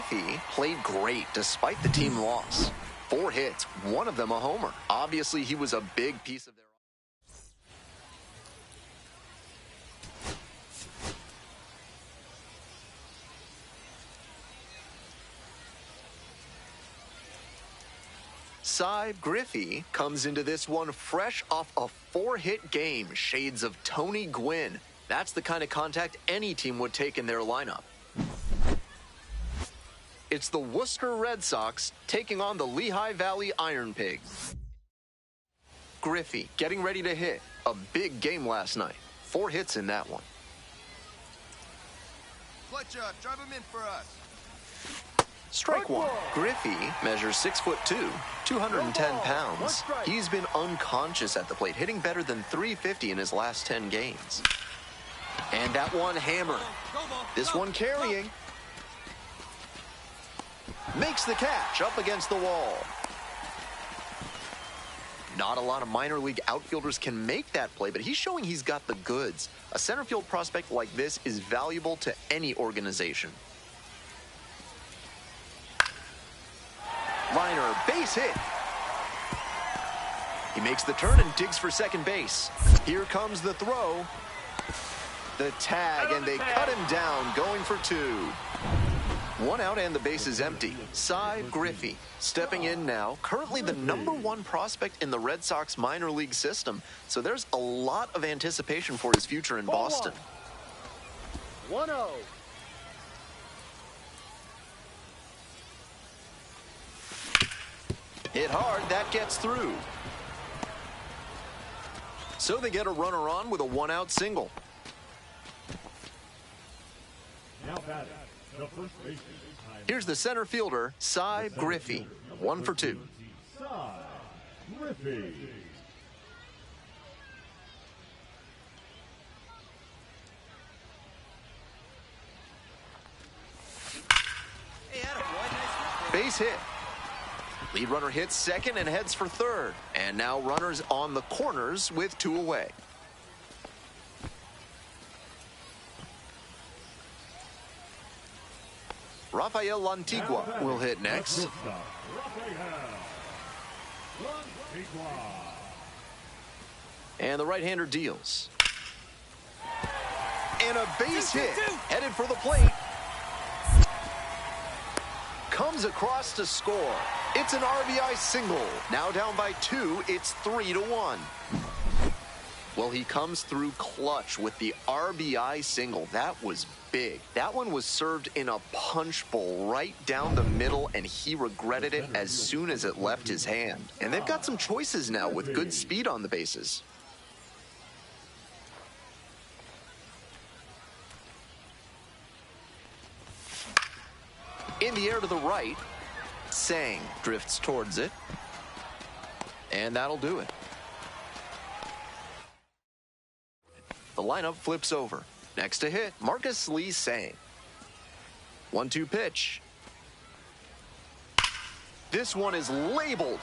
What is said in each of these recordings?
Griffey played great despite the team loss. 4 hits, one of them a homer. Obviously, he was a big piece of their... Griffey comes into this one fresh off a 4-hit game, shades of Tony Gwynn. That's the kind of contact any team would take in their lineup. It's the Worcester Red Sox taking on the Lehigh Valley Iron Pigs. Griffey getting ready to hit. A big game last night. 4 hits in that one. Clutch up, drive him in for us. Strike one. Griffey measures 6'2", 210 pounds. He's been unconscious at the plate, hitting better than .350 in his last 10 games. And that one hammered. This one carrying. Makes the catch up against the wall. Not a lot of minor league outfielders can make that play, but he's showing he's got the goods. A center field prospect like this is valuable to any organization. Liner, base hit. He makes the turn and digs for second base. Here comes the throw. The tag, and they cut him down, going for 2. 1 out and the base is empty. Griffey stepping in now, currently the #1 prospect in the Red Sox minor league system. So there's a lot of anticipation for his future in Boston. 1-0. Hit hard, that gets through. So they get a runner on with a 1-out single. Here's the center fielder, Griffey. 1 for 2. Griffey. Base hit. Lead runner hits second and heads for third. And now runners on the corners with 2 away. Rafael Lantigua will hit next. And the right-hander deals. And a base hit. Headed for the plate. Comes across to score. It's an RBI single. Now down by 2, it's 3-1. Well, he comes through clutch with the RBI single. That was big. That one was served in a punch bowl right down the middle, and he regretted it as soon as it left his hand. And they've got some choices now with good speed on the bases. In the air to the right, Sang drifts towards it. And that'll do it. The lineup flips over. Next to hit, Marcus Lee Sang. 1-2 pitch. This one is labeled.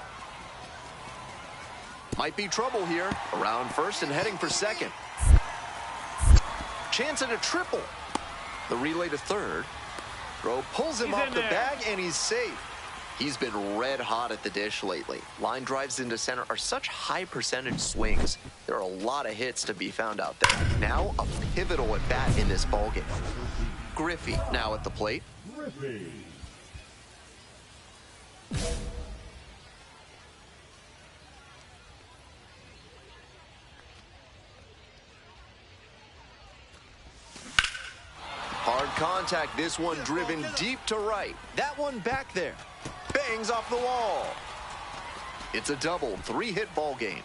Might be trouble here. Around first and heading for second. Chance at a triple. The relay to third. Throw pulls him off the bag, and he's safe. He's been red hot at the dish lately. Line drives into center are such high percentage swings. There are a lot of hits to be found out there. Now a pivotal at bat in this ballgame. Griffey now at the plate. Griffey. Hard contact, this one driven deep to right. That one back there. Bangs off the wall. It's a double, 3-hit ball game.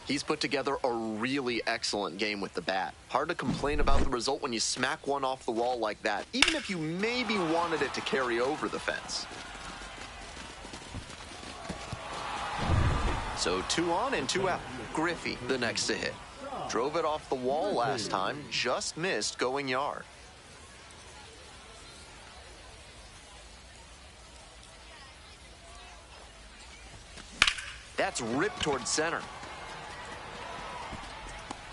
He's put together a really excellent game with the bat. Hard to complain about the result when you smack one off the wall like that, even if you maybe wanted it to carry over the fence. So 2 on and 2 out. Griffey, the next to hit. Drove it off the wall last time, just missed going yard. That's ripped towards center.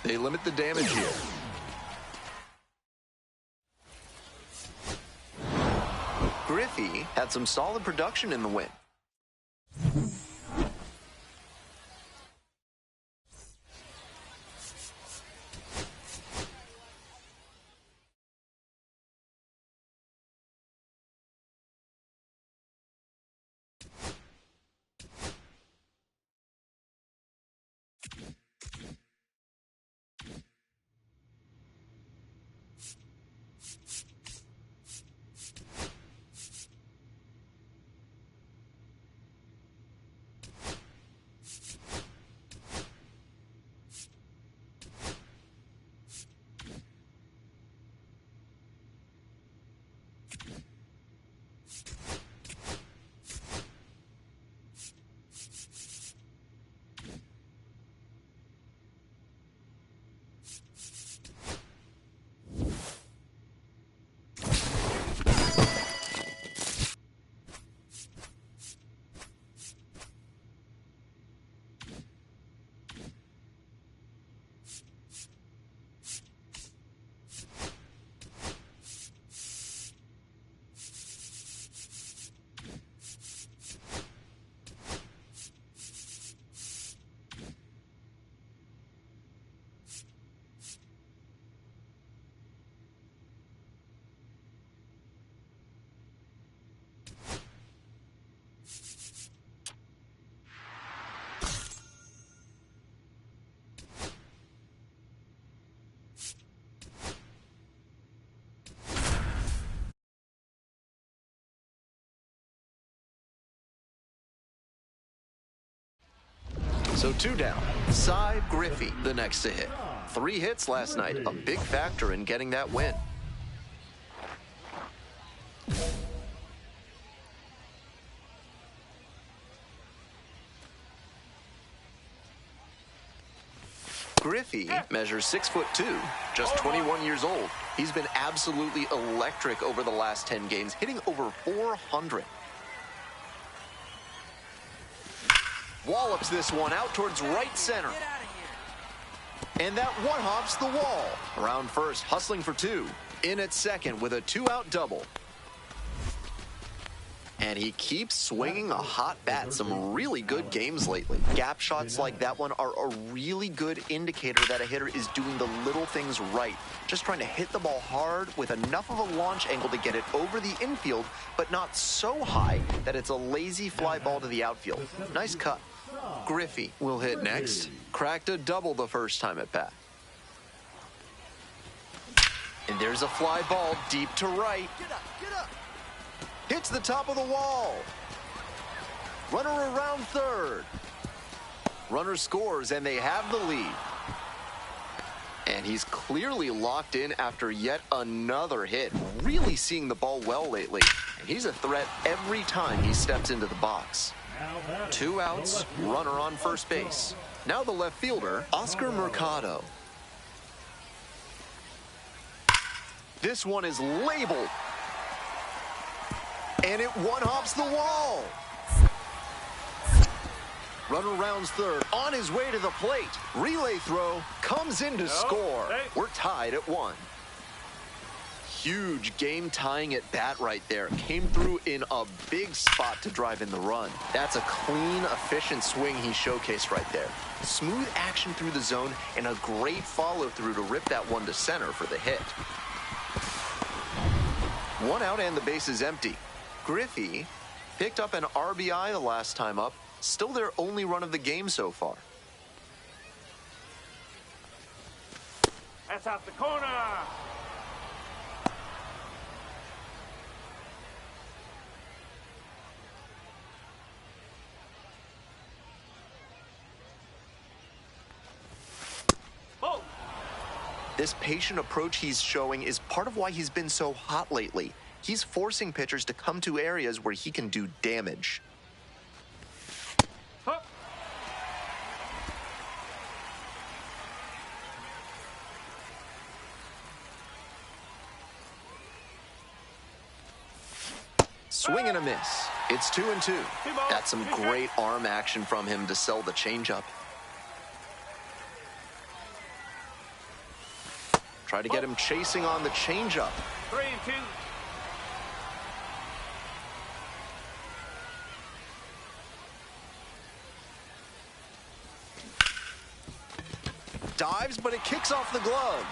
They limit the damage here. Griffey had some solid production in the win. So 2 down. Cy Griffey, the next to hit. 3 hits last night, a big factor in getting that win. Griffey measures 6'2", just 21 years old. He's been absolutely electric over the last 10 games, hitting over 400. Wallops this one out towards right center. And that one hops the wall. Around first, hustling for 2. In at second with a 2-out double. And he keeps swinging a hot bat. Some really good games lately. Gap shots like that one are a really good indicator that a hitter is doing the little things right. Just trying to hit the ball hard with enough of a launch angle to get it over the infield, but not so high that it's a lazy fly ball to the outfield. Nice cut. Griffey will hit next. Cracked a double the first time at bat. And there's a fly ball deep to right. Get up, get up. Hits the top of the wall. Runner around third. Runner scores, and they have the lead. And he's clearly locked in after yet another hit. Really seeing the ball well lately. And he's a threat every time he steps into the box. 2 outs, runner on first base. Now the left fielder, Oscar Mercado. This one is labeled. And it one-hops the wall. Runner rounds third, on his way to the plate. Relay throw, comes in to score. We're tied at 1. Huge game-tying at bat right there. Came through in a big spot to drive in the run. That's a clean, efficient swing he showcased right there. Smooth action through the zone and a great follow-through to rip that one to center for the hit. 1 out and the base is empty. Griffey picked up an RBI the last time up. Still their only run of the game so far. That's out the corner. Oh. This patient approach he's showing is part of why he's been so hot lately. He's forcing pitchers to come to areas where he can do damage. Huh. Swing and a miss. It's 2-2. That's some great arm action from him to sell the changeup. Try to get him chasing on the changeup. 3-2. dives, but it kicks off the glove.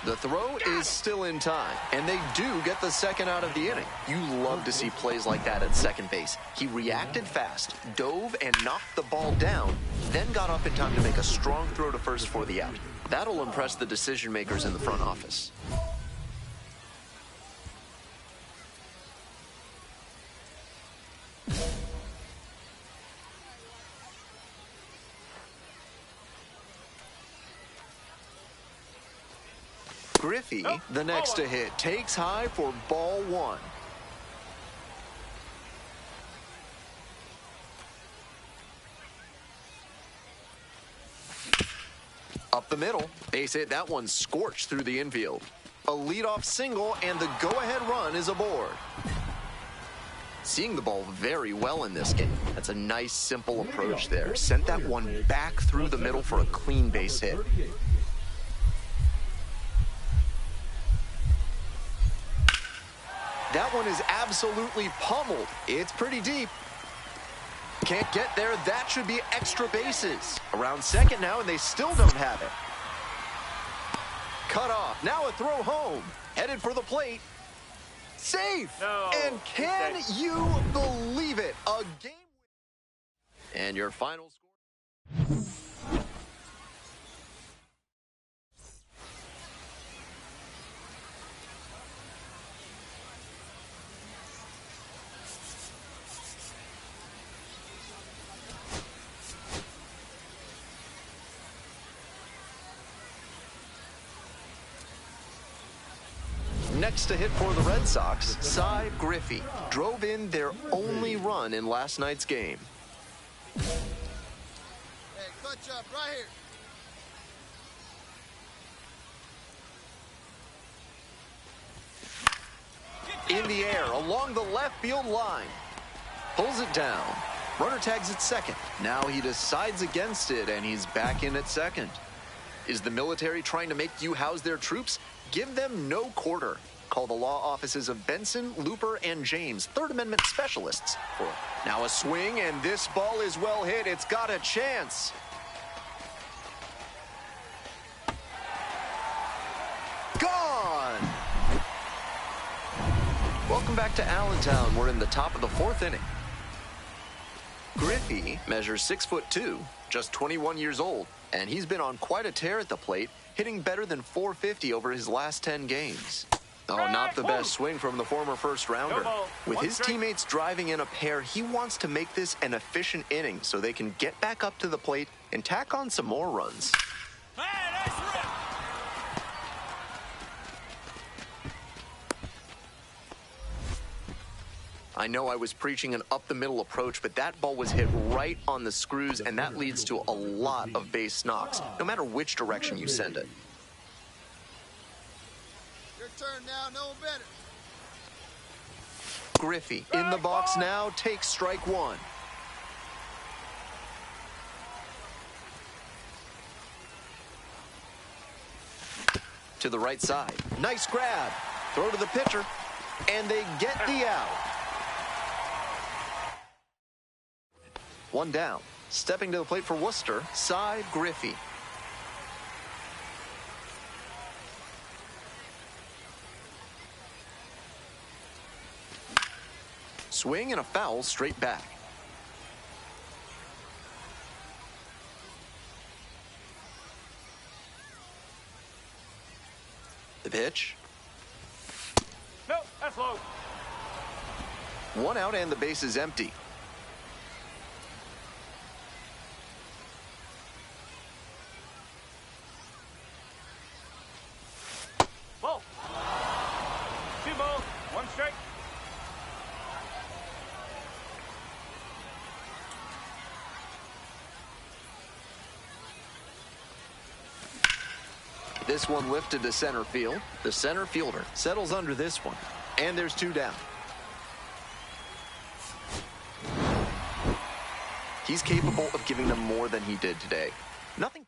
The throw is still in time, and they do get the second out of the inning. You love to see plays like that at second base. He reacted fast, dove, and knocked the ball down, then got up in time to make a strong throw to first for the out. That'll impress the decision makers in the front office. Griffey, the next to hit, takes high for ball one. Up the middle, base hit. That one scorched through the infield. A leadoff single, and the go-ahead run is aboard. Seeing the ball very well in this game. That's a nice, simple approach there. Sent that one back through the middle for a clean base hit. That one is absolutely pummeled. It's pretty deep. Can't get there. That should be extra bases. Around second now, and they still don't have it. Cut off. Now a throw home. Headed for the plate. Safe. No. And can you believe it? A game. And your final score. Next to hit for the Red Sox, Cy Griffey drove in their only run in last night's game. Hey, clutch up right here. In the air, along the left field line. Pulls it down. Runner tags at second. Now he decides against it, and he's back in at second. Is the military trying to make you house their troops? Give them no quarter. Call the law offices of Benson, Looper, and James, Third Amendment specialists. Now a swing, and this ball is well hit. It's got a chance. Gone! Welcome back to Allentown. We're in the top of the fourth inning. Griffey measures 6'2", just 21 years old, and he's been on quite a tear at the plate, hitting better than .450 over his last 10 games. Oh, not the best swing from the former first-rounder. With his teammates driving in a pair, he wants to make this an efficient inning so they can get back up to the plate and tack on some more runs. I know I was preaching an up-the-middle approach, but that ball was hit right on the screws, and that leads to a lot of base knocks, no matter which direction you send it. Your turn now, no better. Griffey in the box now, takes strike one. To the right side. Nice grab. Throw to the pitcher, and they get the out. One down. Stepping to the plate for Worcester, Cy Griffey. Swing and a foul straight back. The pitch. No, that's low. One out and the base is empty. Ball. 2 balls, 1 strike. This one lifted to center field. The center fielder settles under this one. And there's 2 down. He's capable of giving them more than he did today. Nothing.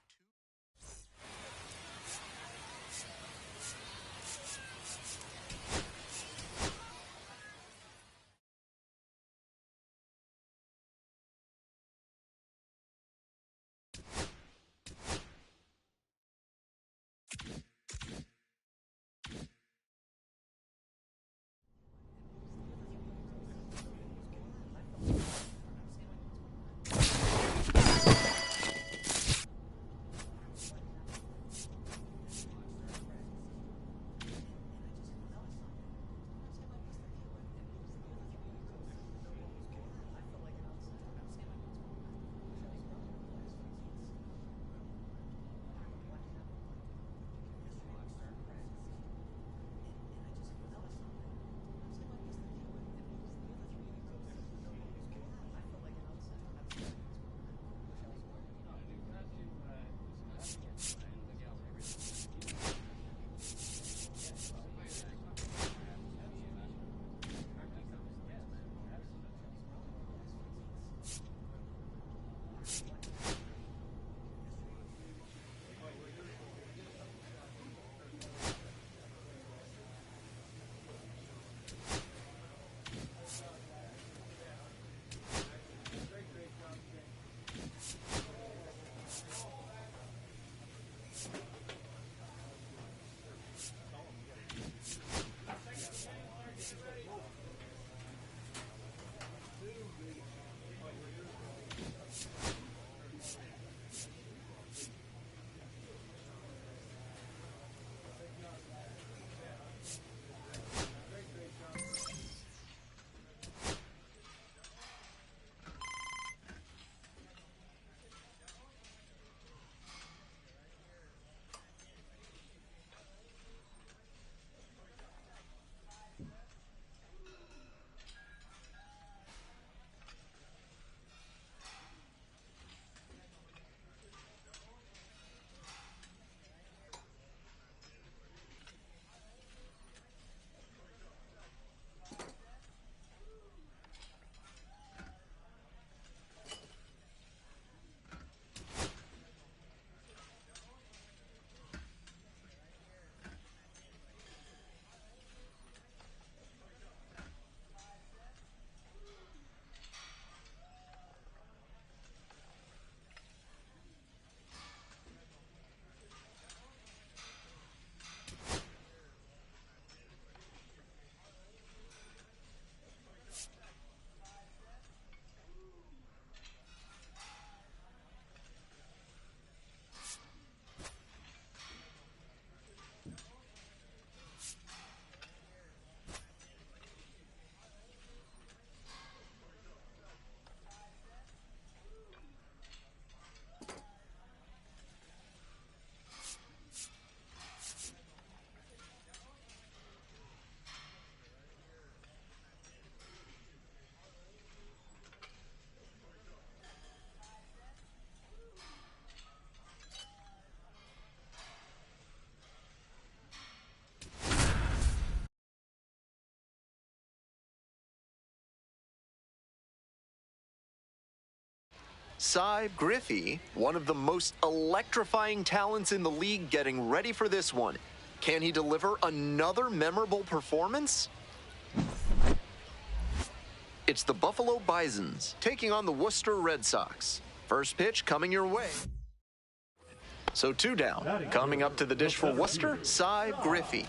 Cy Griffey, one of the most electrifying talents in the league, getting ready for this one. Can he deliver another memorable performance? It's the Buffalo Bisons taking on the Worcester Red Sox. First pitch coming your way. So 2 down. Coming up to the dish for Worcester, Cy Griffey.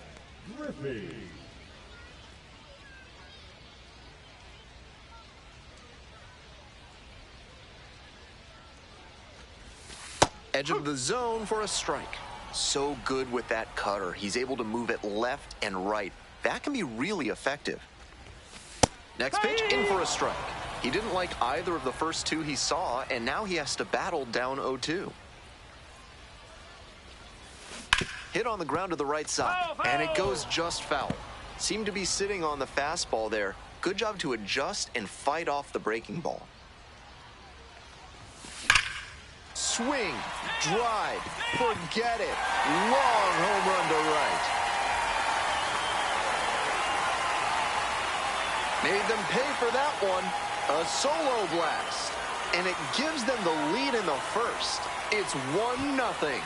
Edge of the zone for a strike. So good with that cutter. He's able to move it left and right. That can be really effective. Next pitch, in for a strike. He didn't like either of the first 2 he saw, and now he has to battle down 0-2. Hit on the ground to the right side, and it goes just foul. Seemed to be sitting on the fastball there. Good job to adjust and fight off the breaking ball. Swing, drive, forget it. Long home run to right. Made them pay for that one. A solo blast. And it gives them the lead in the first. It's 1-0.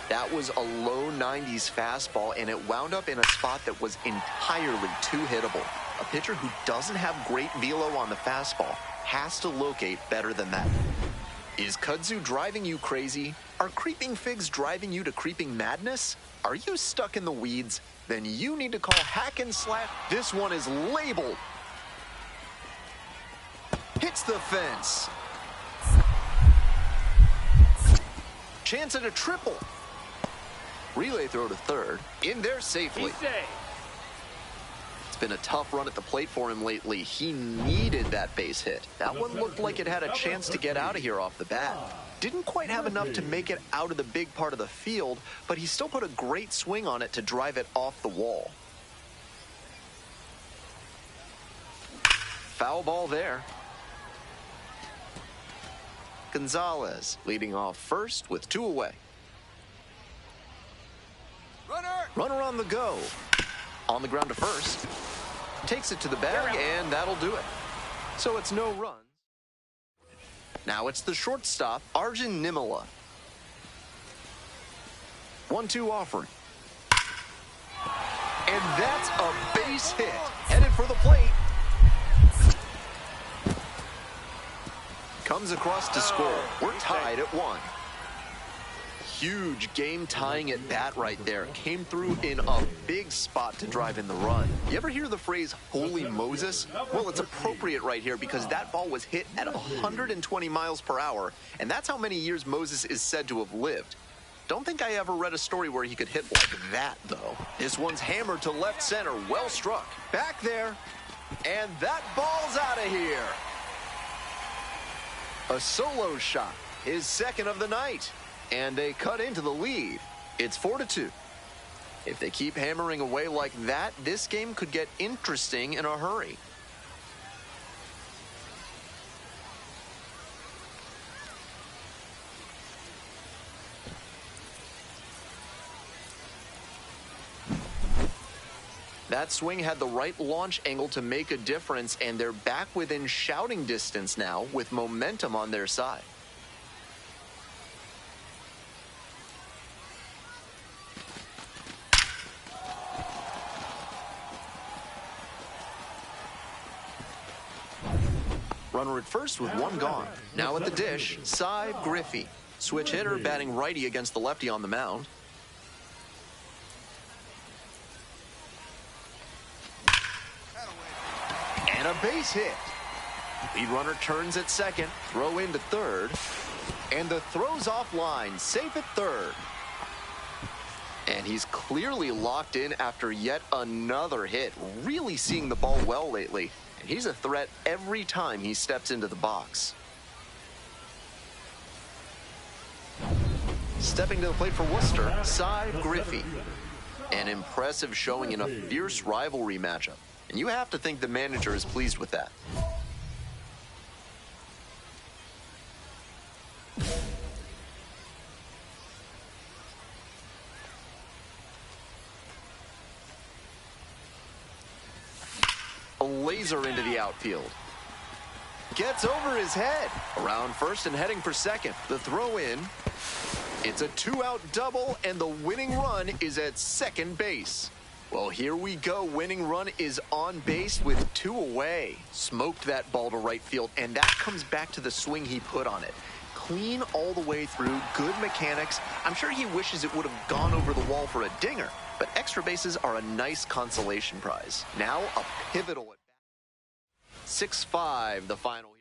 That was a low 90s fastball, and it wound up in a spot that was entirely too hittable. A pitcher who doesn't have great velo on the fastball has to locate better than that. Is kudzu driving you crazy? Are creeping figs driving you to creeping madness? Are you stuck in the weeds? Then you need to call hack and slash. This one is labeled. Hits the fence. Chance at a triple. Relay throw to third. In there safely. He's safe. It's been a tough run at the plate for him lately. He needed that base hit. That one looked like it had a chance to get out of here off the bat. Didn't quite have enough to make it out of the big part of the field, but he still put a great swing on it to drive it off the wall. Foul ball there. Gonzalez leading off first with 2 away. Runner on the go. On the ground to first. Takes it to the bag, and that'll do it. So it's no runs. Now it's the shortstop, Arjun Nimala. 1-2 offering. And that's a base hit. Headed for the plate. Comes across to score. We're tied at 1. Huge game-tying at bat right there. Came through in a big spot to drive in the run. You ever hear the phrase, holy Moses? Well, it's appropriate right here because that ball was hit at 120 miles per hour, and that's how many years Moses is said to have lived. Don't think I ever read a story where he could hit like that, though. This one's hammered to left center. Well struck. Back there. And that ball's out of here. A solo shot. His second of the night. And they cut into the lead. It's 4-2. If they keep hammering away like that, this game could get interesting in a hurry. That swing had the right launch angle to make a difference, and they're back within shouting distance now with momentum on their side. Runner at first with 1 gone. Now at the dish, Cy Griffey. Switch hitter batting righty against the lefty on the mound. And a base hit. Lead runner turns at second. Throw into third. And the throw's offline. Safe at third. And he's clearly locked in after yet another hit. Really seeing the ball well lately. And he's a threat every time he steps into the box. Stepping to the plate for Worcester, Cy Griffey. An impressive showing in a fierce rivalry matchup. And you have to think the manager is pleased with that. a laser into the outfield. Gets over his head. Around first and heading for second. The throw in. It's a 2-out double, and the winning run is at second base. Well, here we go. Winning run is on base with 2 away. Smoked that ball to right field, and that comes back to the swing he put on it. Clean all the way through, good mechanics. I'm sure he wishes it would have gone over the wall for a dinger, but extra bases are a nice consolation prize. Now a pivotal. 6-5, the final here.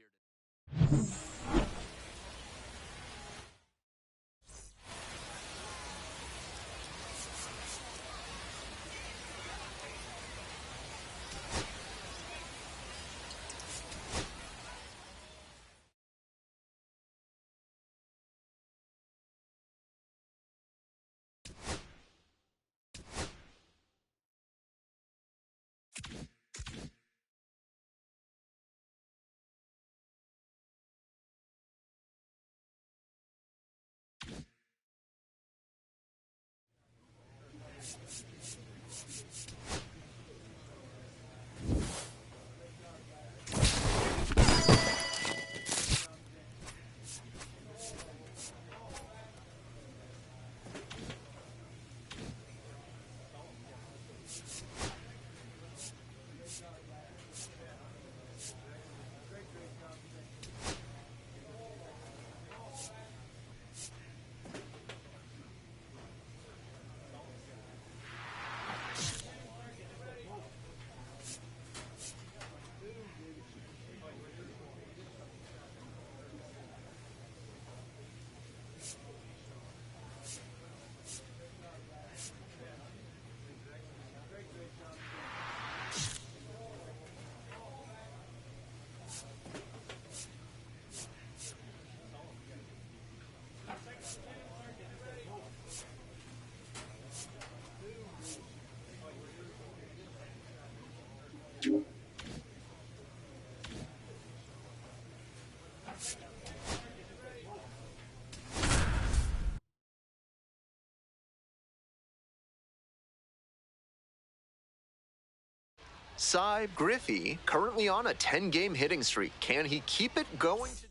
Cy Griffey, currently on a 10-game hitting streak. Can he keep it going today?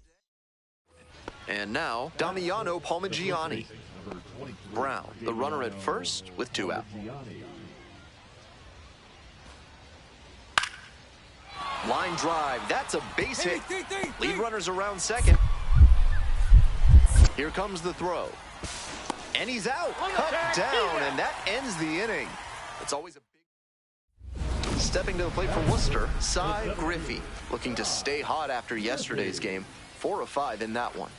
And now, Damiano Palmigiani. Brown, the runner at first with 2 out. Line drive, that's a base hit. Lead runners around second. Here comes the throw. And he's out, cut down, and that ends the inning. It's always a Stepping to the plate for Worcester, Cy Griffey, looking to stay hot after yesterday's game. 4 of 5 in that one.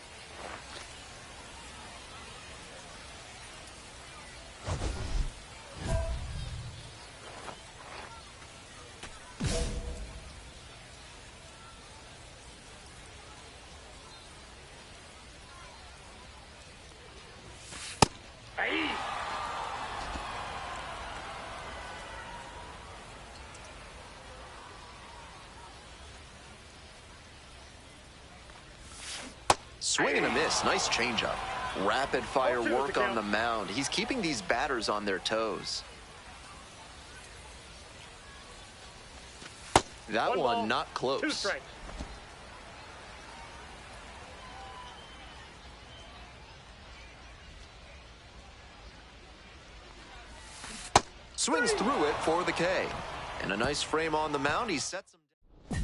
Swing and a miss. Nice changeup. Rapid fire work on the mound. He's keeping these batters on their toes. That one not close. 2 strikes. Swings through it for the K. And a nice frame on the mound. He sets him down.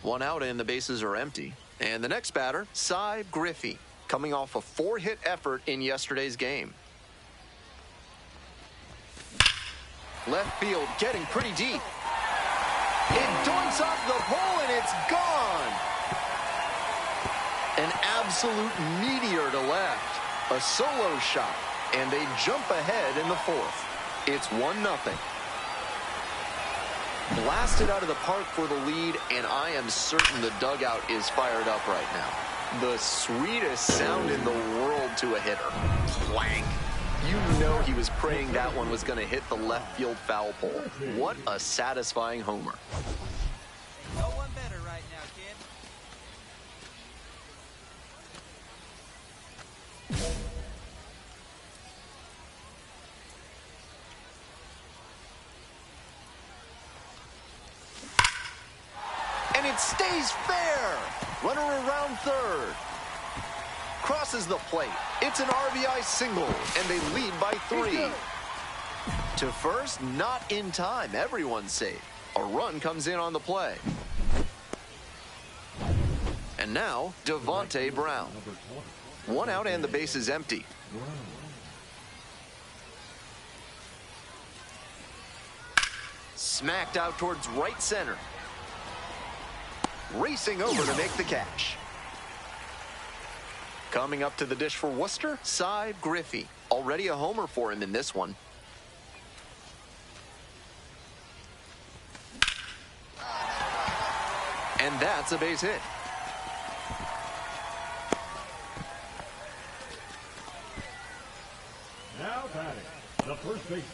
1 out and the bases are empty. And the next batter, Cy Griffey, coming off a 4-hit effort in yesterday's game. Left field getting pretty deep. It doinks off the pole and it's gone. An absolute meteor to left. A solo shot. And they jump ahead in the 4th. It's 1-0. Blasted out of the park for the lead, and I am certain the dugout is fired up right now. The sweetest sound in the world to a hitter. Clank. You know he was praying that one was going to hit the left field foul pole. What a satisfying homer. No one better right now, kid. And it stays fair. Runner around third. Crosses the plate. It's an RBI single, and they lead by 3. To first, not in time. Everyone's safe. A run comes in on the play. And now, Devontae Brown. 1 out and the base is empty. Smacked out towards right center. Racing over to make the catch. Coming up to the dish for Worcester, Cy Griffey. Already a homer for him in this one. And that's a base hit. Now batting, the first baseman.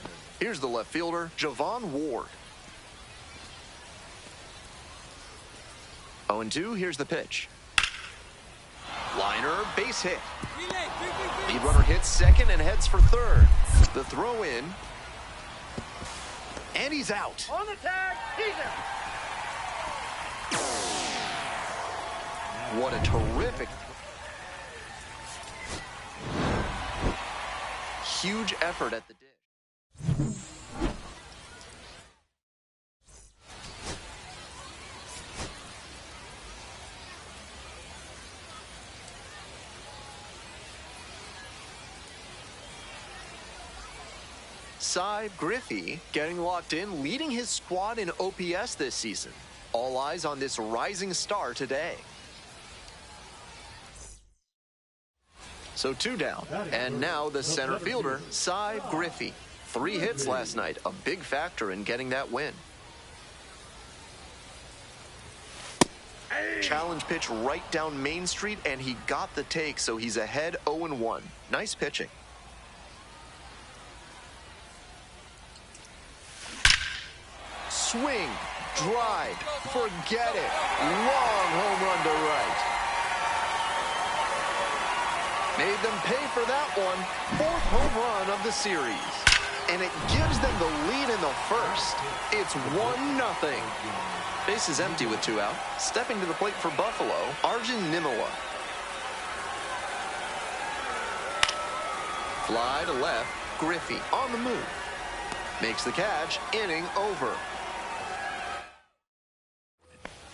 Here's the left fielder, Javon Ward. 0-2, here's the pitch. Liner, base hit. Lead runner hits second and heads for third. The throw in. And he's out. On the tag, he's out. What a terrific. Huge effort at the dish. Cy Griffey getting locked in, leading his squad in OPS this season. All eyes on this rising star today. So 2 down, and now the center fielder, Cy Griffey. 3 hits last night, a big factor in getting that win. Challenge pitch right down Main Street, and he got the take, so he's ahead 0-1. Nice pitching. Swing, drive, forget it. Long home run to right. Made them pay for that one. 4th home run of the series. And it gives them the lead in the first. It's 1-0. Base is empty with 2 out. Stepping to the plate for Buffalo, Arjun Nimmola. Fly to left, Griffey on the move. Makes the catch, inning over.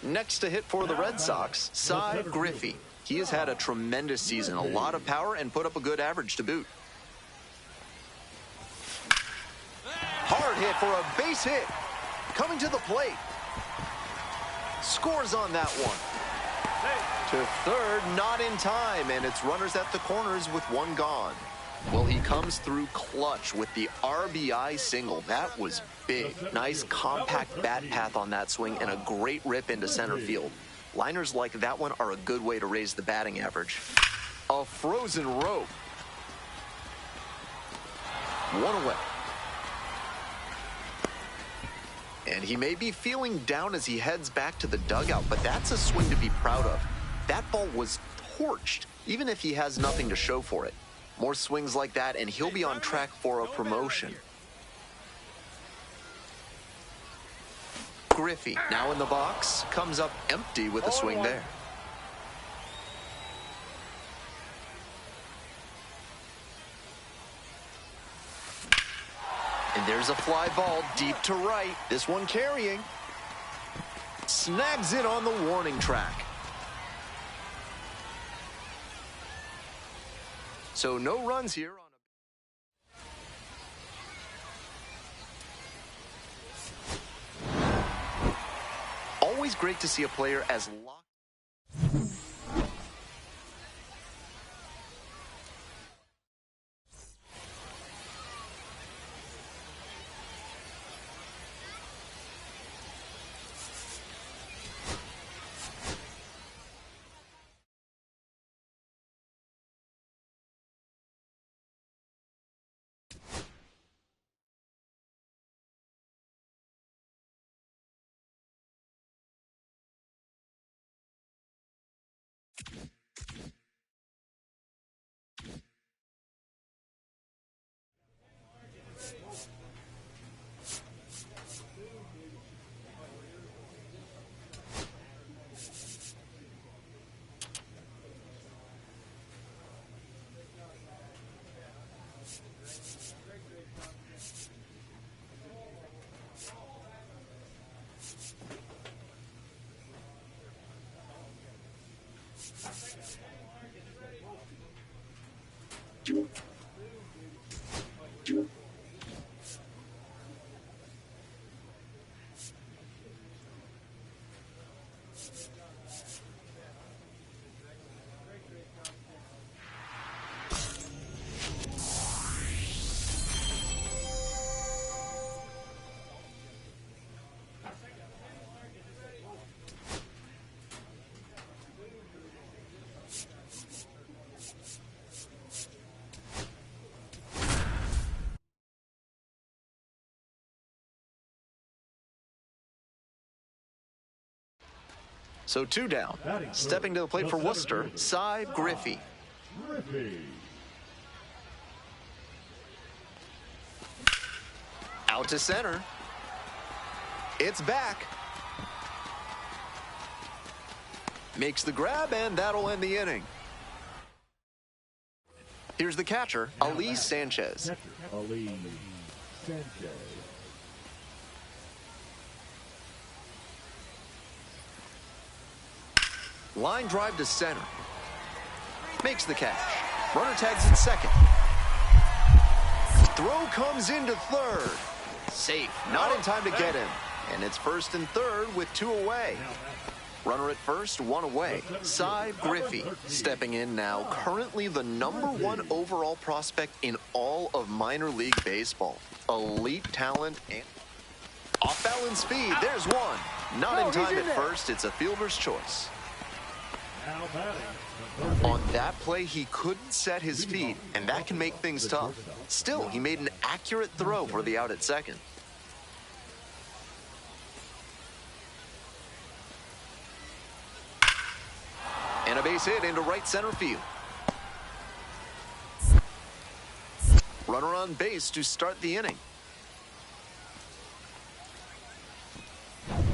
Next to hit for the Red Sox, Cy Griffey. He has had a tremendous season, a lot of power, and put up a good average to boot. Hard hit for a base hit. Coming to the plate. Scores on that one. To third, not in time, and it's runners at the corners with 1 gone. Well, he comes through clutch with the RBI single. That was big. Nice compact bat path on that swing and a great rip into center field. Liners like that one are a good way to raise the batting average. A frozen rope. 1 away. And he may be feeling down as he heads back to the dugout, but that's a swing to be proud of. That ball was torched, even if he has nothing to show for it. More swings like that, and he'll be on track for a promotion. Griffey, now in the box, comes up empty with a swing there. And there's a fly ball deep to right. This one carrying. Snags it on the warning track. So no runs here. Always great to see a player as locked. So 2 down. Stepping to the plate for Worcester, Cy Griffey. Out to center. It's back. Makes the grab, and that'll end the inning. Here's the catcher, Ali Sanchez. Ali Sanchez. Line drive to center. Makes the catch. Runner tags at second. Throw comes into third. Safe. Not in time to get him. And it's first and third with 2 away. Runner at first, 1 away. Cy Griffey stepping in now. Currently the #1 overall prospect in all of minor league baseball. Elite talent and off-balance speed. There's one. Not in time at first. It's a fielder's choice. On that play, he couldn't set his feet, and that can make things tough. Still, he made an accurate throw for the out at second. And a base hit into right center field. Runner on base to start the inning.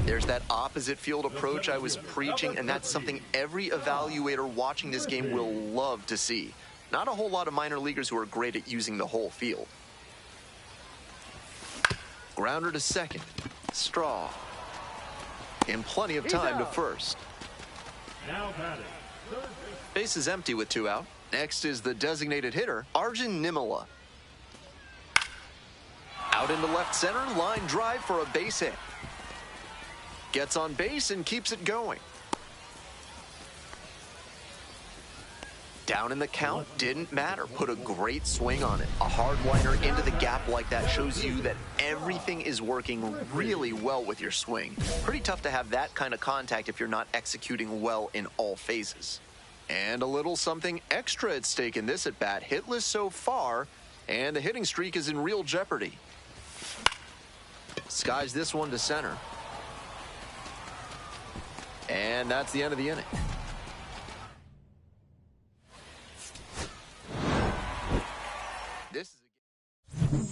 There's that opposite field approach I was preaching, and that's something every evaluator watching this game will love to see. Not a whole lot of minor leaguers who are great at using the whole field. Grounder to second. Straw. And plenty of time to first. Now batting. Base is empty with 2 out. Next is the designated hitter, Arjun Nimala. Out into left center, line drive for a base hit. Gets on base and keeps it going. Down in the count, didn't matter. Put a great swing on it. A hard liner into the gap like that shows you that everything is working really well with your swing. Pretty tough to have that kind of contact if you're not executing well in all phases. And a little something extra at stake in this at bat. Hitless so far, and the hitting streak is in real jeopardy. Skies this one to center. And that's the end of the inning. This is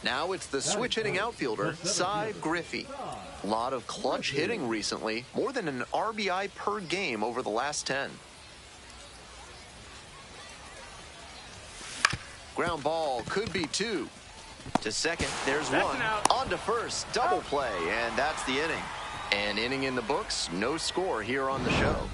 now it's the switch hitting outfielder, Cy Griffey. A lot of clutch hitting recently, more than an RBI per game over the last 10. Ground ball could be 2. To second, there's That's 1. an out. On to first, double play, and that's the inning. An inning in the books, no score here on the show.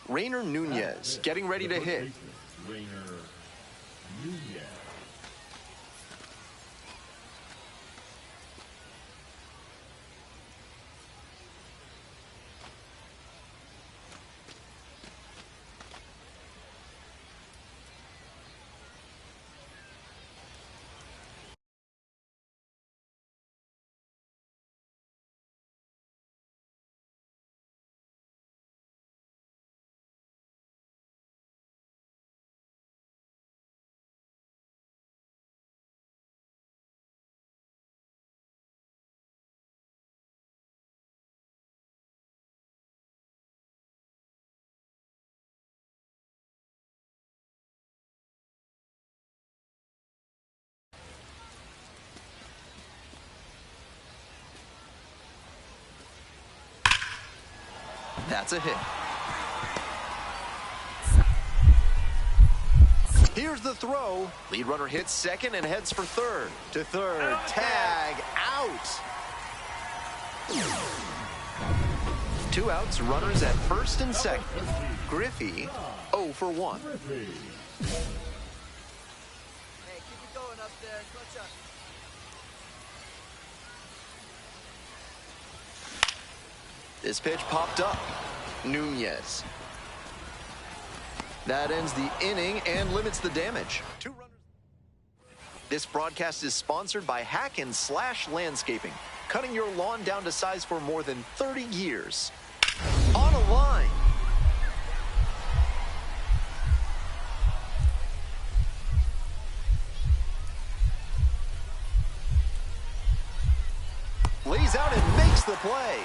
Rainer Nunez getting ready to hit. Rainer Nunez. That's a hit. Here's the throw. Lead runner hits second and heads for third. To third. Tag out. 2 outs, runners at first and second. Griffey, 0 for 1. Hey, keep it going up there. Clutch up. This pitch popped up. Nunez. That ends the inning and limits the damage. 2 runners. This broadcast is sponsored by Hack&Slash Landscaping, cutting your lawn down to size for more than 30 years. On a line. Lays out and makes the play.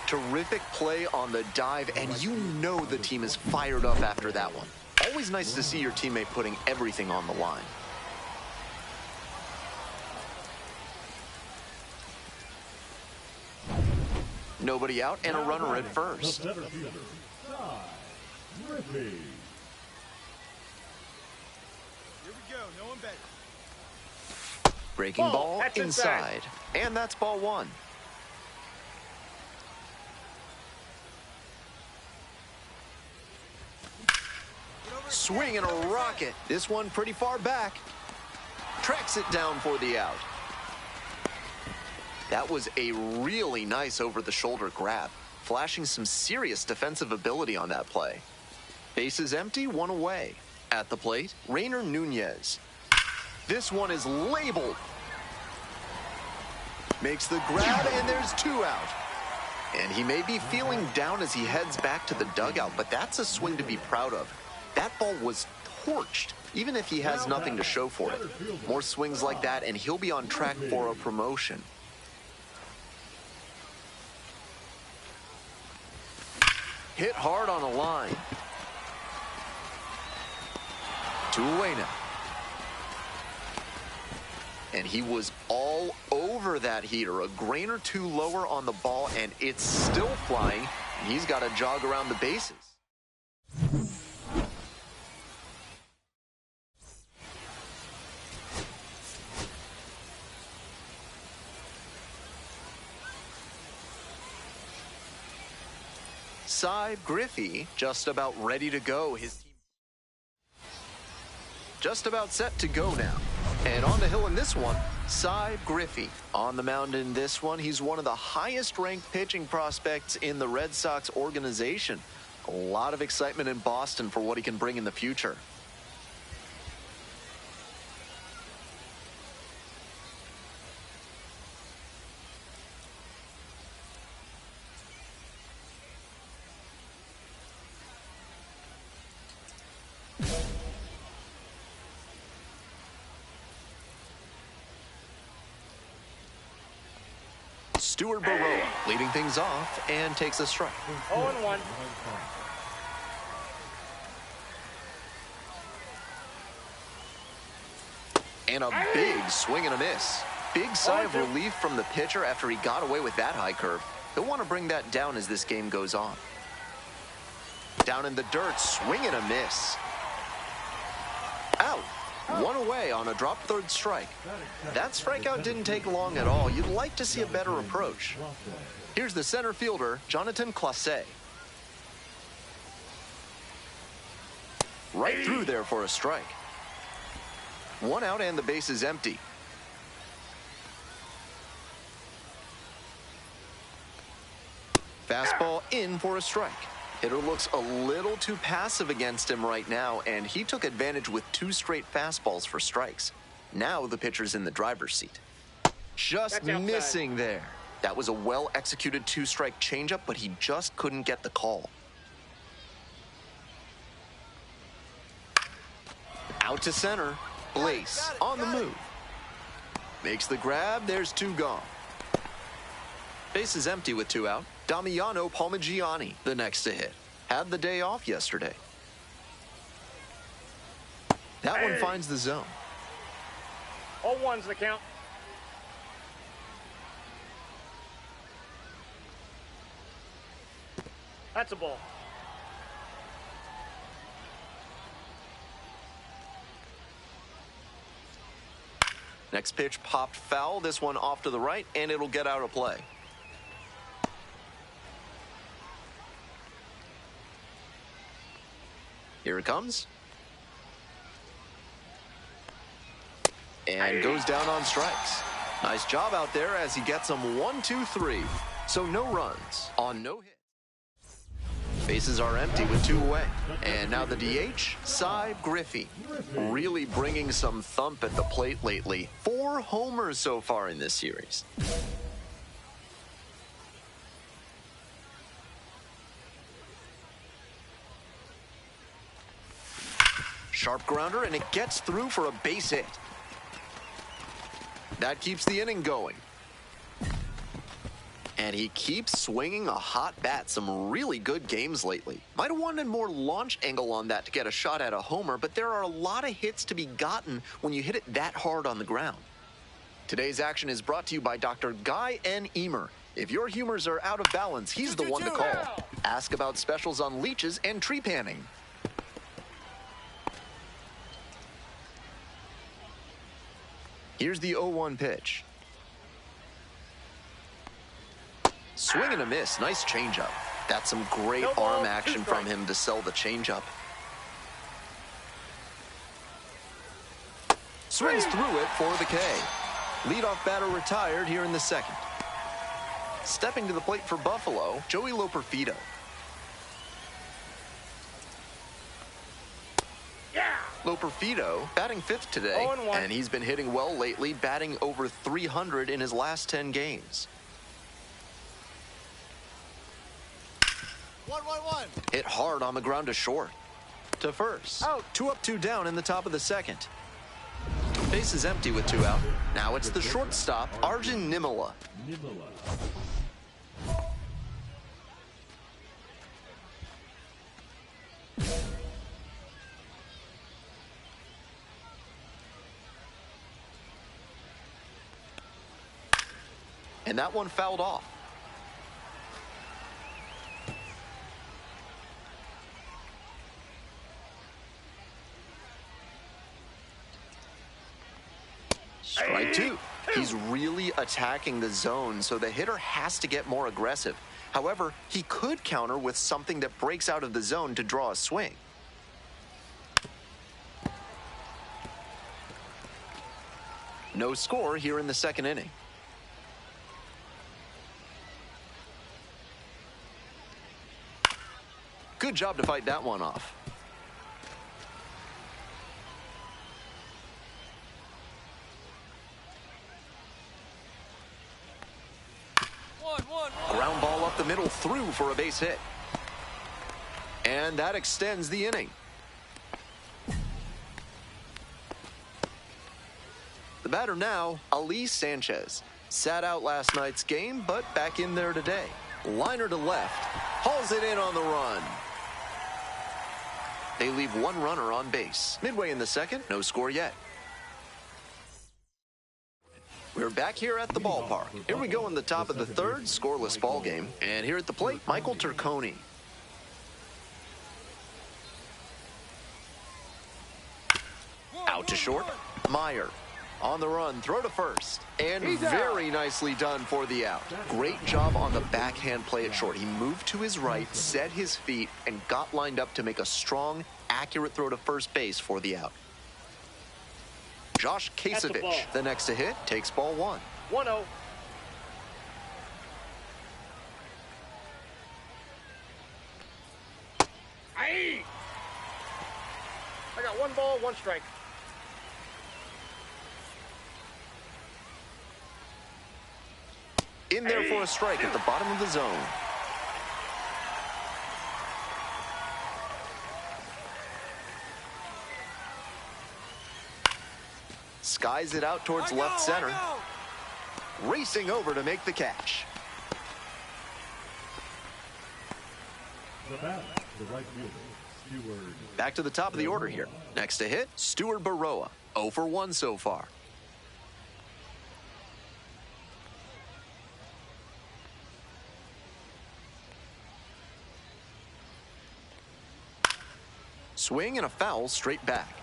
Terrific play on the dive, and you know the team is fired up after that one. Always nice to see your teammate putting everything on the line. Nobody out and a runner at first. The center fielder, Griffey. Here we go. No one better. Breaking ball That's inside. And that's ball 1. Swing and a rocket. This one pretty far back. Tracks it down for the out. That was a really nice over-the-shoulder grab, flashing some serious defensive ability on that play. Bases empty, 1 away. At the plate, Rainer Nunez. This one is labeled. Makes the grab, and there's 2 out. And he may be feeling down as he heads back to the dugout, but that's a swing to be proud of. That ball was torched, even if he has nothing to show for it. More swings like that, and he'll be on track for a promotion. Hit hard on a line. 2 away now. And he was all over that heater. A grain or 2 lower on the ball, and it's still flying. And he's got to jog around the bases. Cy Griffey just about ready to go. His team just about set to go now. And on the hill in this one, Cy Griffey. On the mound in this one, he's one of the highest-ranked pitching prospects in the Red Sox organization. A lot of excitement in Boston for what he can bring in the future. Stuart Baroa leading things off and takes a strike. 0-1. And a big swing and a miss. Big sigh of relief from the pitcher after he got away with that high curve. He'll want to bring that down as this game goes on. Down in the dirt, swing and a miss. Out. 1 away on a drop third strike. That strikeout didn't take long at all. You'd like to see a better approach. Here's the center fielder, Jonathan Clase. Right through there for a strike. 1 out and the base is empty. Fastball in for a strike. Hitter looks a little too passive against him right now, and he took advantage with 2 straight fastballs for strikes. Now the pitcher's in the driver's seat. Just missing there. That was a well-executed 2-strike changeup, but he just couldn't get the call. Out to center. Blaze on the move. Makes the grab. There's 2 gone. Base is empty with 2 out. Damiano Palmigiani, the next to hit. Had the day off yesterday. That one finds the zone. 0-1's the count. That's a ball. Next pitch popped foul. This one off to the right, and it'll get out of play. Here it comes. And goes down on strikes. Nice job out there as he gets them 1, 2, 3. So no runs on no hits. Bases are empty with 2 away. And now the DH, Cy Griffey. Really bringing some thump at the plate lately. 4 homers so far in this series. Sharp grounder, and it gets through for a base hit. That keeps the inning going. And he keeps swinging a hot bat. Some really good games lately. Might have wanted more launch angle on that to get a shot at a homer, but there are a lot of hits to be gotten when you hit it that hard on the ground. Today's action is brought to you by Dr. Guy N. Emer. If your humors are out of balance, he's the one to call. Ask about specials on leeches and tree panning. Here's the 0-1 pitch. Swing and a miss. Nice changeup. That's some great arm action from him to sell the changeup. Swings through it for the K. Leadoff batter retired here in the second. Stepping to the plate for Buffalo, Joey Loperfido. Loperfido batting 5th today, and he's been hitting well lately, batting over 300 in his last 10 games. 1-1-1. Hit hard on the ground to short. To first. Out. 2 up, 2 down in the top of the second. Base is empty with 2 out. Now it's the shortstop, Arjun Nimala. And that one fouled off. Strike 2. He's really attacking the zone, so the hitter has to get more aggressive. However, he could counter with something that breaks out of the zone to draw a swing. No score here in the second inning. Good job to fight that one off. Ground ball up the middle, through for a base hit. And that extends the inning. The batter now, Ali Sanchez. Sat out last night's game, but back in there today. Liner to left, hauls it in on the run. They leave 1 runner on base. Midway in the second, no score yet. We're back here at the ballpark. Here we go in the top of the third, scoreless ball game. And here at the plate, Michael Turconi. Out to short, Meyer. On the run, throw to first. And very nicely done for the out. Great job on the backhand play at short. He moved to his right, set his feet, and got lined up to make a strong, accurate throw to first base for the out. Josh Kasevich, the next to hit, takes ball 1. 1-0. I got 1 ball, 1 strike. In there for a strike at the bottom of the zone. Skies it out towards left center. Racing over to make the catch. Back to the top of the order here. Next to hit, Stuart Baroa. 0 for 1 so far. Swing and a foul straight back.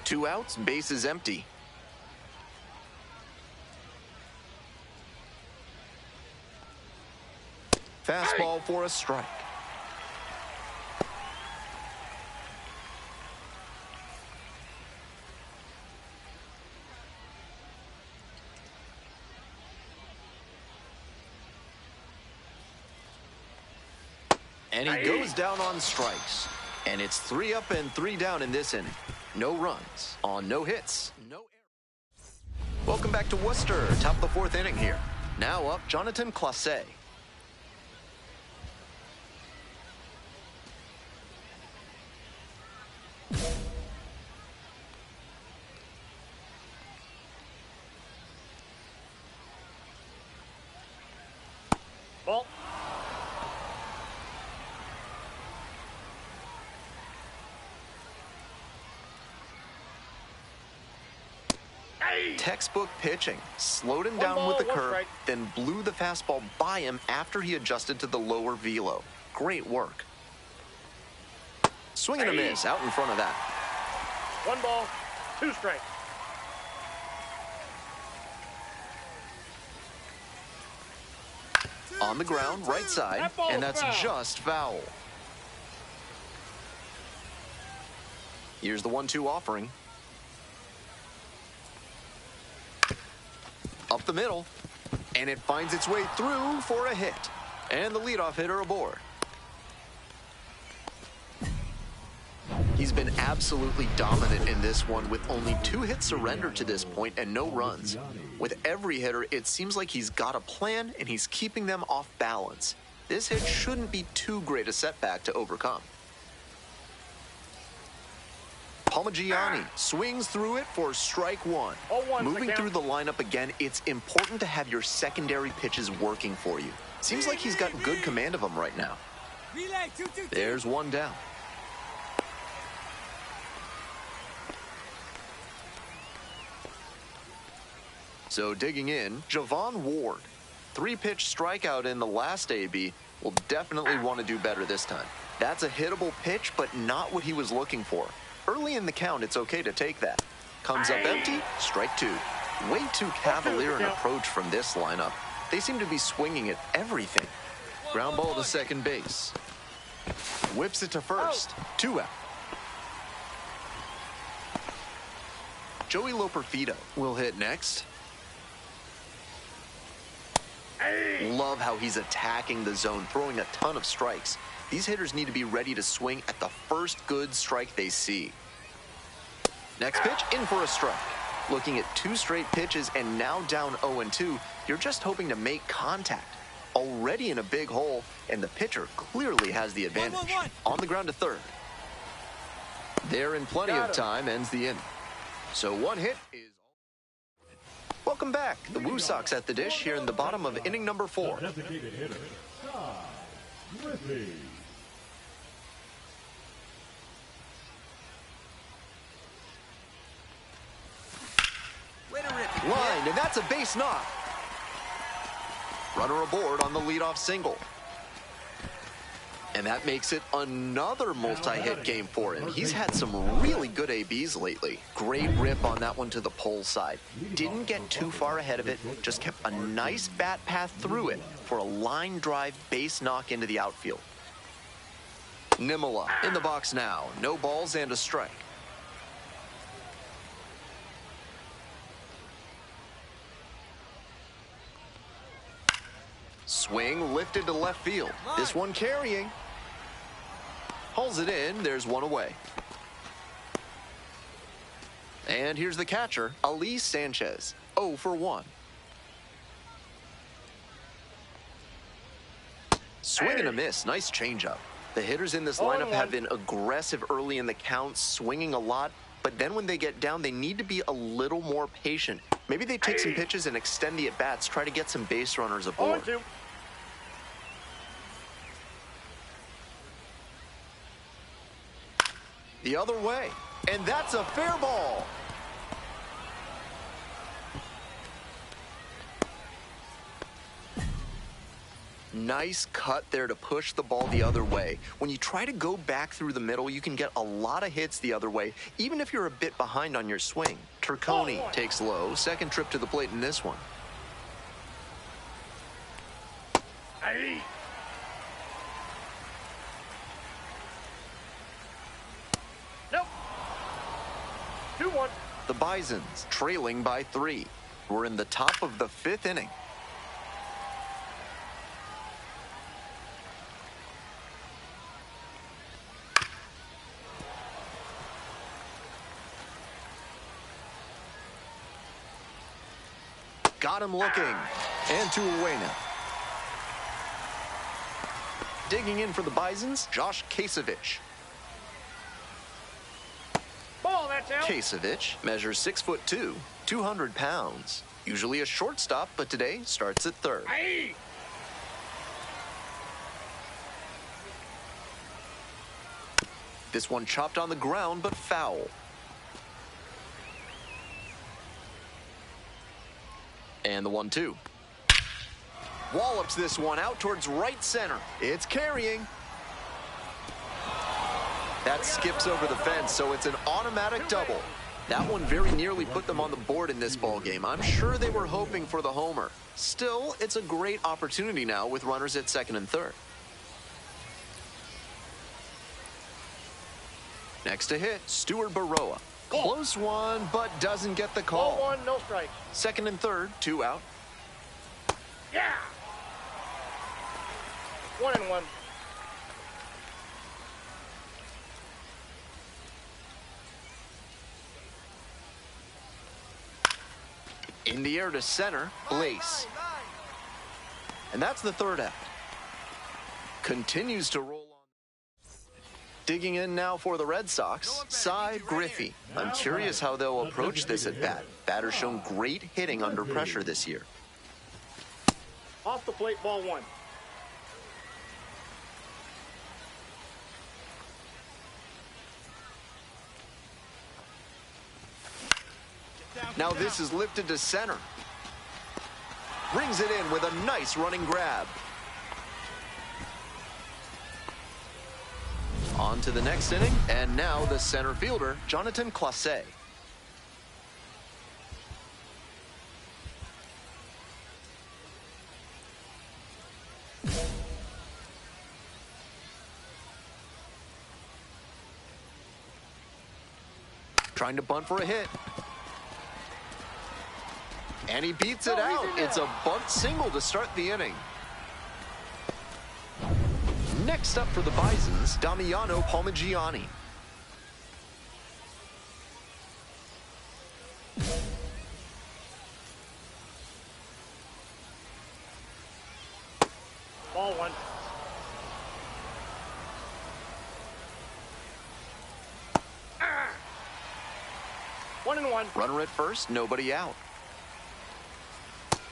2 outs, base is empty. Fastball for a strike. And he goes down on strikes. And it's 3 up and 3 down in this inning. No runs on no hits. No errors. Welcome back to Worcester. Top of the 4th inning here. Now up, Jonathan Clase. Ball. Textbook pitching. Slowed him down with the curve, then blew the fastball by him after he adjusted to the lower velo. Great work. Swing and a miss out in front of that. 1 ball, 2 strikes. On the ground, right side, and that's just foul. Here's the 1-2 offering. Up the middle, and it finds its way through for a hit. And the leadoff hitter aboard. He's been absolutely dominant in this one with only 2 hits surrendered to this point and no runs. With every hitter, it seems like he's got a plan and he's keeping them off balance. This hit shouldn't be too great a setback to overcome. Palmagiani swings through it for strike 1. Moving through the lineup again, it's important to have your secondary pitches working for you. Seems like he's got good command of them right now. There's 1 down. So digging in, Javon Ward. 3-pitch strikeout in the last AB. Will definitely want to do better this time. That's a hittable pitch, but not what he was looking for. Early in the count, it's okay to take that. Comes up empty, strike 2. Way too cavalier an approach from this lineup. They seem to be swinging at everything. Ground ball to second base. Whips it to first. 2 out. Joey Loperfido will hit next. Love how he's attacking the zone, throwing a ton of strikes. These hitters need to be ready to swing at the first good strike they see. Next pitch, in for a strike. Looking at 2 straight pitches and now down 0-2, you're just hoping to make contact. Already in a big hole, and the pitcher clearly has the advantage. On the ground to third. There in plenty of time, ends the inning. So 1 hit is... Welcome back. The Woo Sox at the dish here in the bottom of inning number 4. Designated hitter, Rtts. Lined, and that's a base knock. Runner aboard on the leadoff single. And that makes it another multi-hit game for him. He's had some really good ABs lately. Great rip on that one to the pole side. Didn't get too far ahead of it, just kept a nice bat path through it for a line drive base knock into the outfield. Nimala in the box now. No balls and a strike. Swing lifted to left field. This one carrying. Hauls it in. There's 1 away. And here's the catcher, Ali Sanchez. 0 for 1. Swing and a miss. Nice changeup. The hitters in this lineup have been aggressive early in the count, swinging a lot. But then when they get down, they need to be a little more patient. Maybe they take some pitches and extend the at-bats, try to get some base runners aboard. The other way, and that's a fair ball. Nice cut there to push the ball the other way. When you try to go back through the middle, you can get a lot of hits the other way, even if you're a bit behind on your swing. Turconi takes low. Second trip to the plate in this one. Aye. Nope. 2-1. The Bisons trailing by 3. We're in the top of the 5th inning. Got him looking. And 2 away now. Digging in for the Bisons, Josh Kasevich. Ball, that's out. Kasevich measures 6'2", 200 pounds. Usually a shortstop, but today starts at third. Aye. This one chopped on the ground, but foul. And the 1-2. Wallops this one out towards right center. It's carrying. That skips over the fence, so it's an automatic double. That one very nearly put them on the board in this ball game. I'm sure they were hoping for the homer. Still, it's a great opportunity now with runners at second and third. Next to hit, Stuart Baroa. Close one, but doesn't get the call. Ball 1, no strikes. Second and third, 2 out. Yeah. 1-1. In the air to center, Blaze. And that's the third out. Continues to roll on. Digging in now for the Red Sox, Cy Griffey. I'm curious how they'll approach this at bat. Batter's shown great hitting under pressure this year. Off the plate, ball 1. Now this is lifted to center. Brings it in with a nice running grab. On to the next inning, and now the center fielder, Jonathan Clase. Trying to bunt for a hit. And he beats it out. It's a bunt single to start the inning. Next up for the Bisons, Damiano Palmigiani. Ball 1. 1-1. Runner at first, nobody out.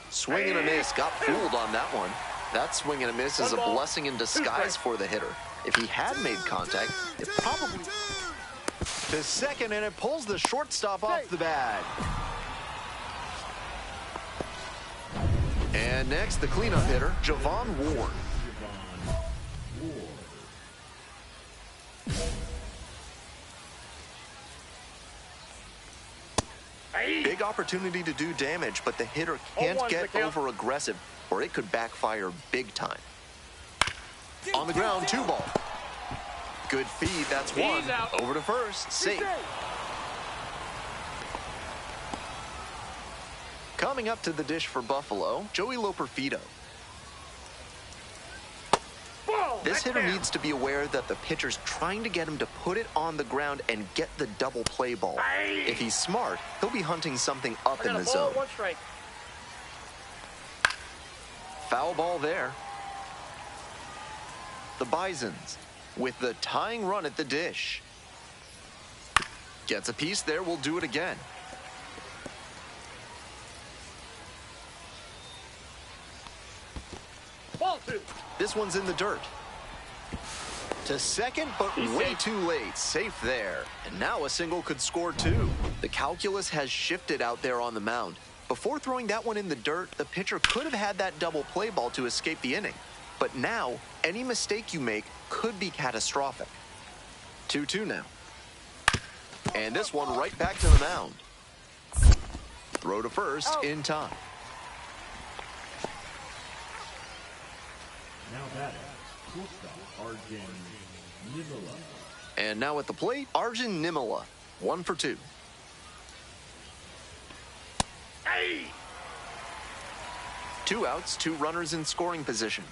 Swing and a miss, got fooled on that one. That swing and a miss is a blessing in disguise for the hitter. If he had made contact, it probably... To second, and it pulls the shortstop off the bag. And next, the cleanup hitter, Javon Ward. Big opportunity to do damage, but the hitter can't get over aggressive, or it could backfire big time. On the ground, 2 ball. Good feed, that's 1. Over to first, safe. Coming up to the dish for Buffalo, Joey Loperfido. This hitter needs to be aware that the pitcher's trying to get him to put it on the ground and get the double play ball. If he's smart, he'll be hunting something up in the zone. 1 strike. Foul ball there. The Bisons with the tying run at the dish. Gets a piece there, we'll do it again. Ball 2. This one's in the dirt. To second, but way too late. Safe there. And now a single could score 2. The calculus has shifted out there on the mound. Before throwing that one in the dirt, the pitcher could have had that double play ball to escape the inning. But now, any mistake you make could be catastrophic. 2-2 now. And this one right back to the mound. Throw to first in time. Now batting, shortstop Arjun Nimala. And now at the plate, Arjun Nimala, 1 for 2. Hey! 2 outs, 2 runners in scoring position.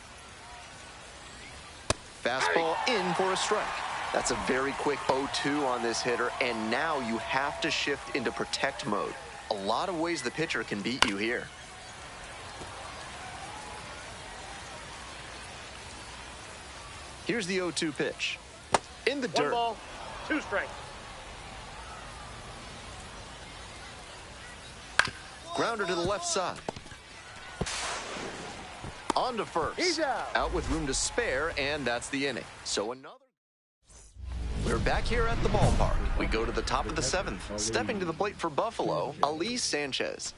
Fastball in for a strike. That's a very quick 0-2 on this hitter, and now you have to shift into protect mode. A lot of ways the pitcher can beat you here. Here's the 0-2 pitch. In the dirt. 1 ball, 2 strikes. Grounder to the left side. On to first. He's out. With room to spare, and that's the inning. So another. We're back here at the ballpark. We go to the top of the 7th. Stepping to the plate for Buffalo, Ali Sanchez.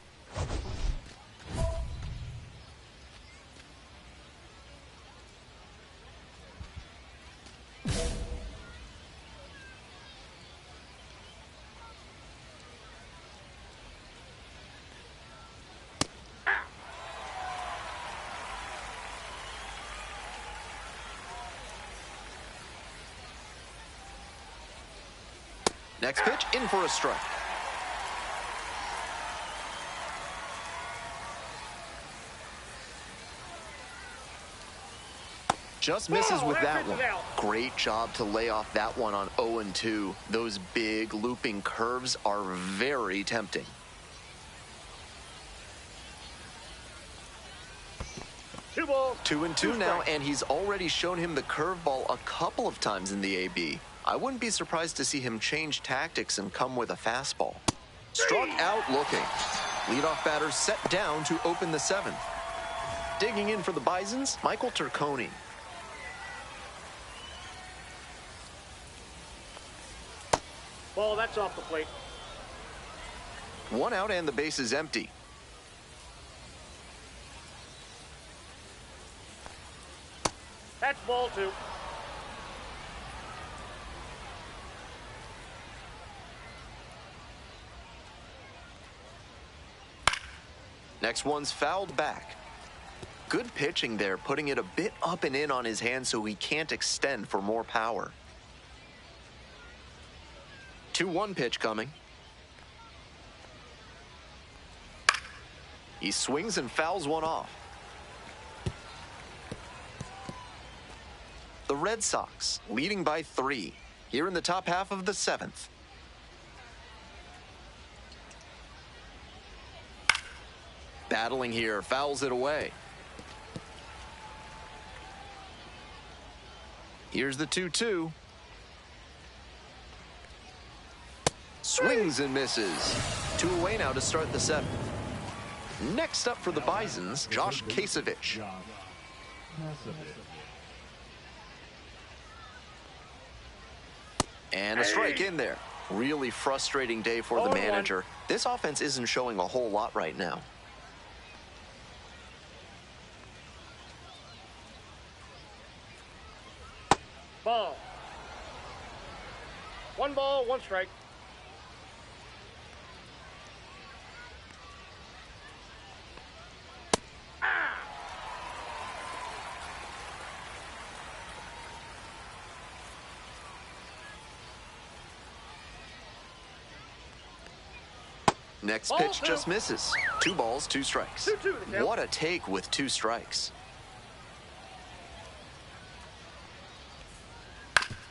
Next pitch, in for a strike. Just misses with that one. Great job to lay off that one on 0-2. Those big looping curves are very tempting. 2 balls. 2-2 now, and he's already shown him the curveball a couple of times in the AB. I wouldn't be surprised to see him change tactics and come with a fastball. Struck out looking. Leadoff batter set down to open the 7th. Digging in for the Bisons, Michael Turconi. Ball, that's off the plate. 1 out and the base is empty. That's ball 2. Next one's fouled back. Good pitching there, putting it a bit up and in on his hand so he can't extend for more power. 2-1 pitch coming. He swings and fouls one off. The Red Sox leading by 3 here in the top half of the 7th. Battling here, fouls it away. Here's the 2-2. Swings and misses. 2 away now to start the 7th. Next up for the Bisons, Josh Kasevich. And a strike in there. Really frustrating day for the manager. This offense isn't showing a whole lot right now. Ball. 1 ball, 1 strike. Next pitch just misses. 2 balls, 2 strikes. 2-2. What a take with 2 strikes.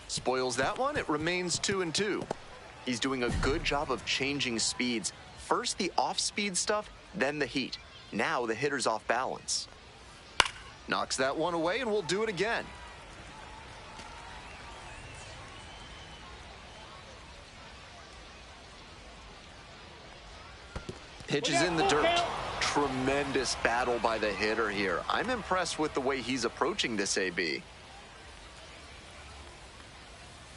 Spoils that one. It remains 2-2. He's doing a good job of changing speeds. First the off-speed stuff, then the heat. Now the hitter's off balance. Knocks that one away, and we'll do it again. Pitches in the dirt. Tremendous battle by the hitter here. I'm impressed with the way he's approaching this AB.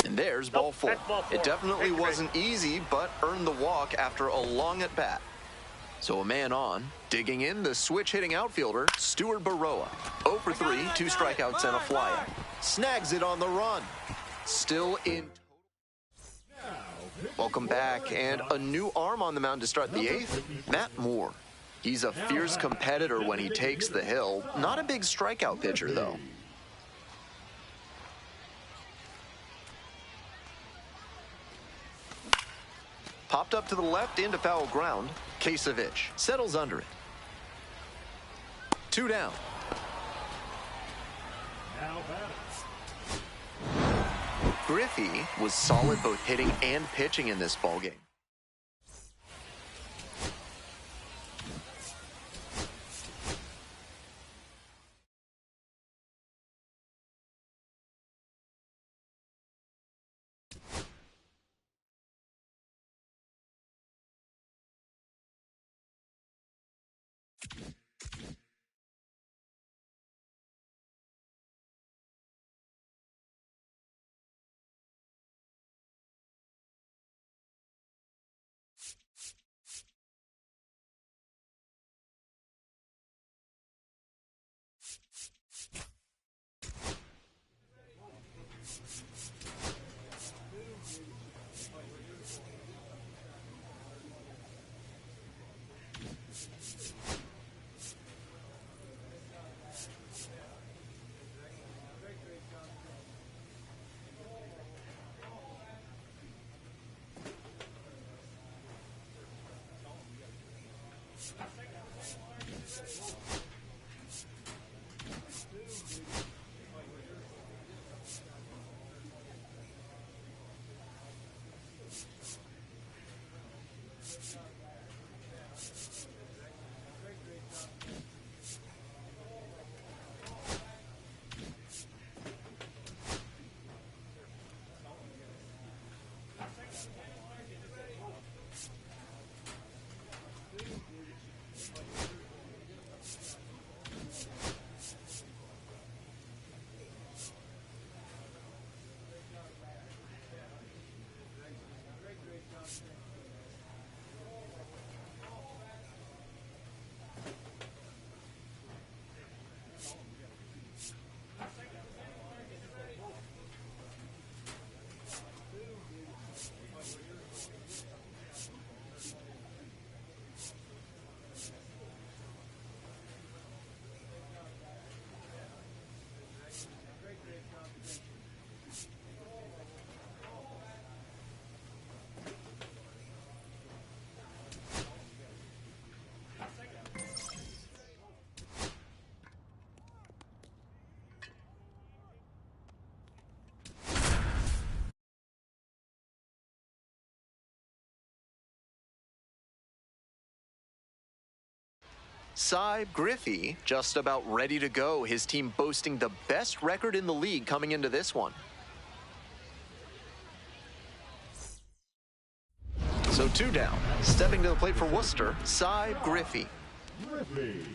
And there's ball 4. It definitely wasn't easy, but earned the walk after a long at bat. So a man on, digging in, the switch-hitting outfielder, Stuart Baroa. 0 for 3, 2 strikeouts and a flyout. Snags it on the run. Still in. Welcome back, and a new arm on the mound to start the 8th, Matt Moore. He's a fierce competitor when he takes the hill. Not a big strikeout pitcher, though. Popped up to the left into foul ground. Kasevich settles under it. 2 down. Now Griffey was solid both hitting and pitching in this ballgame. Cy Griffey just about ready to go. His team boasting the best record in the league coming into this one. So 2 down. Stepping to the plate for Worcester, Cy Griffey. Griffey.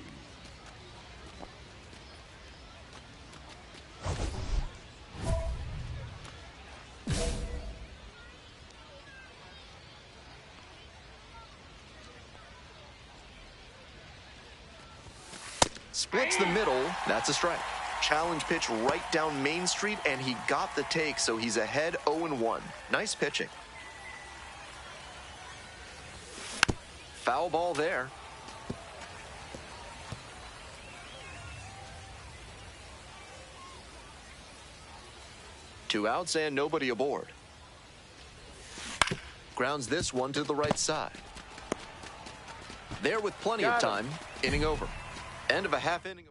Splits the middle, that's a strike. Challenge pitch right down Main Street, and he got the take, so he's ahead 0-1. Nice pitching. Foul ball there. Two outs and nobody aboard. Grounds this one to the right side. There with plenty of time, inning over. End of a half inning.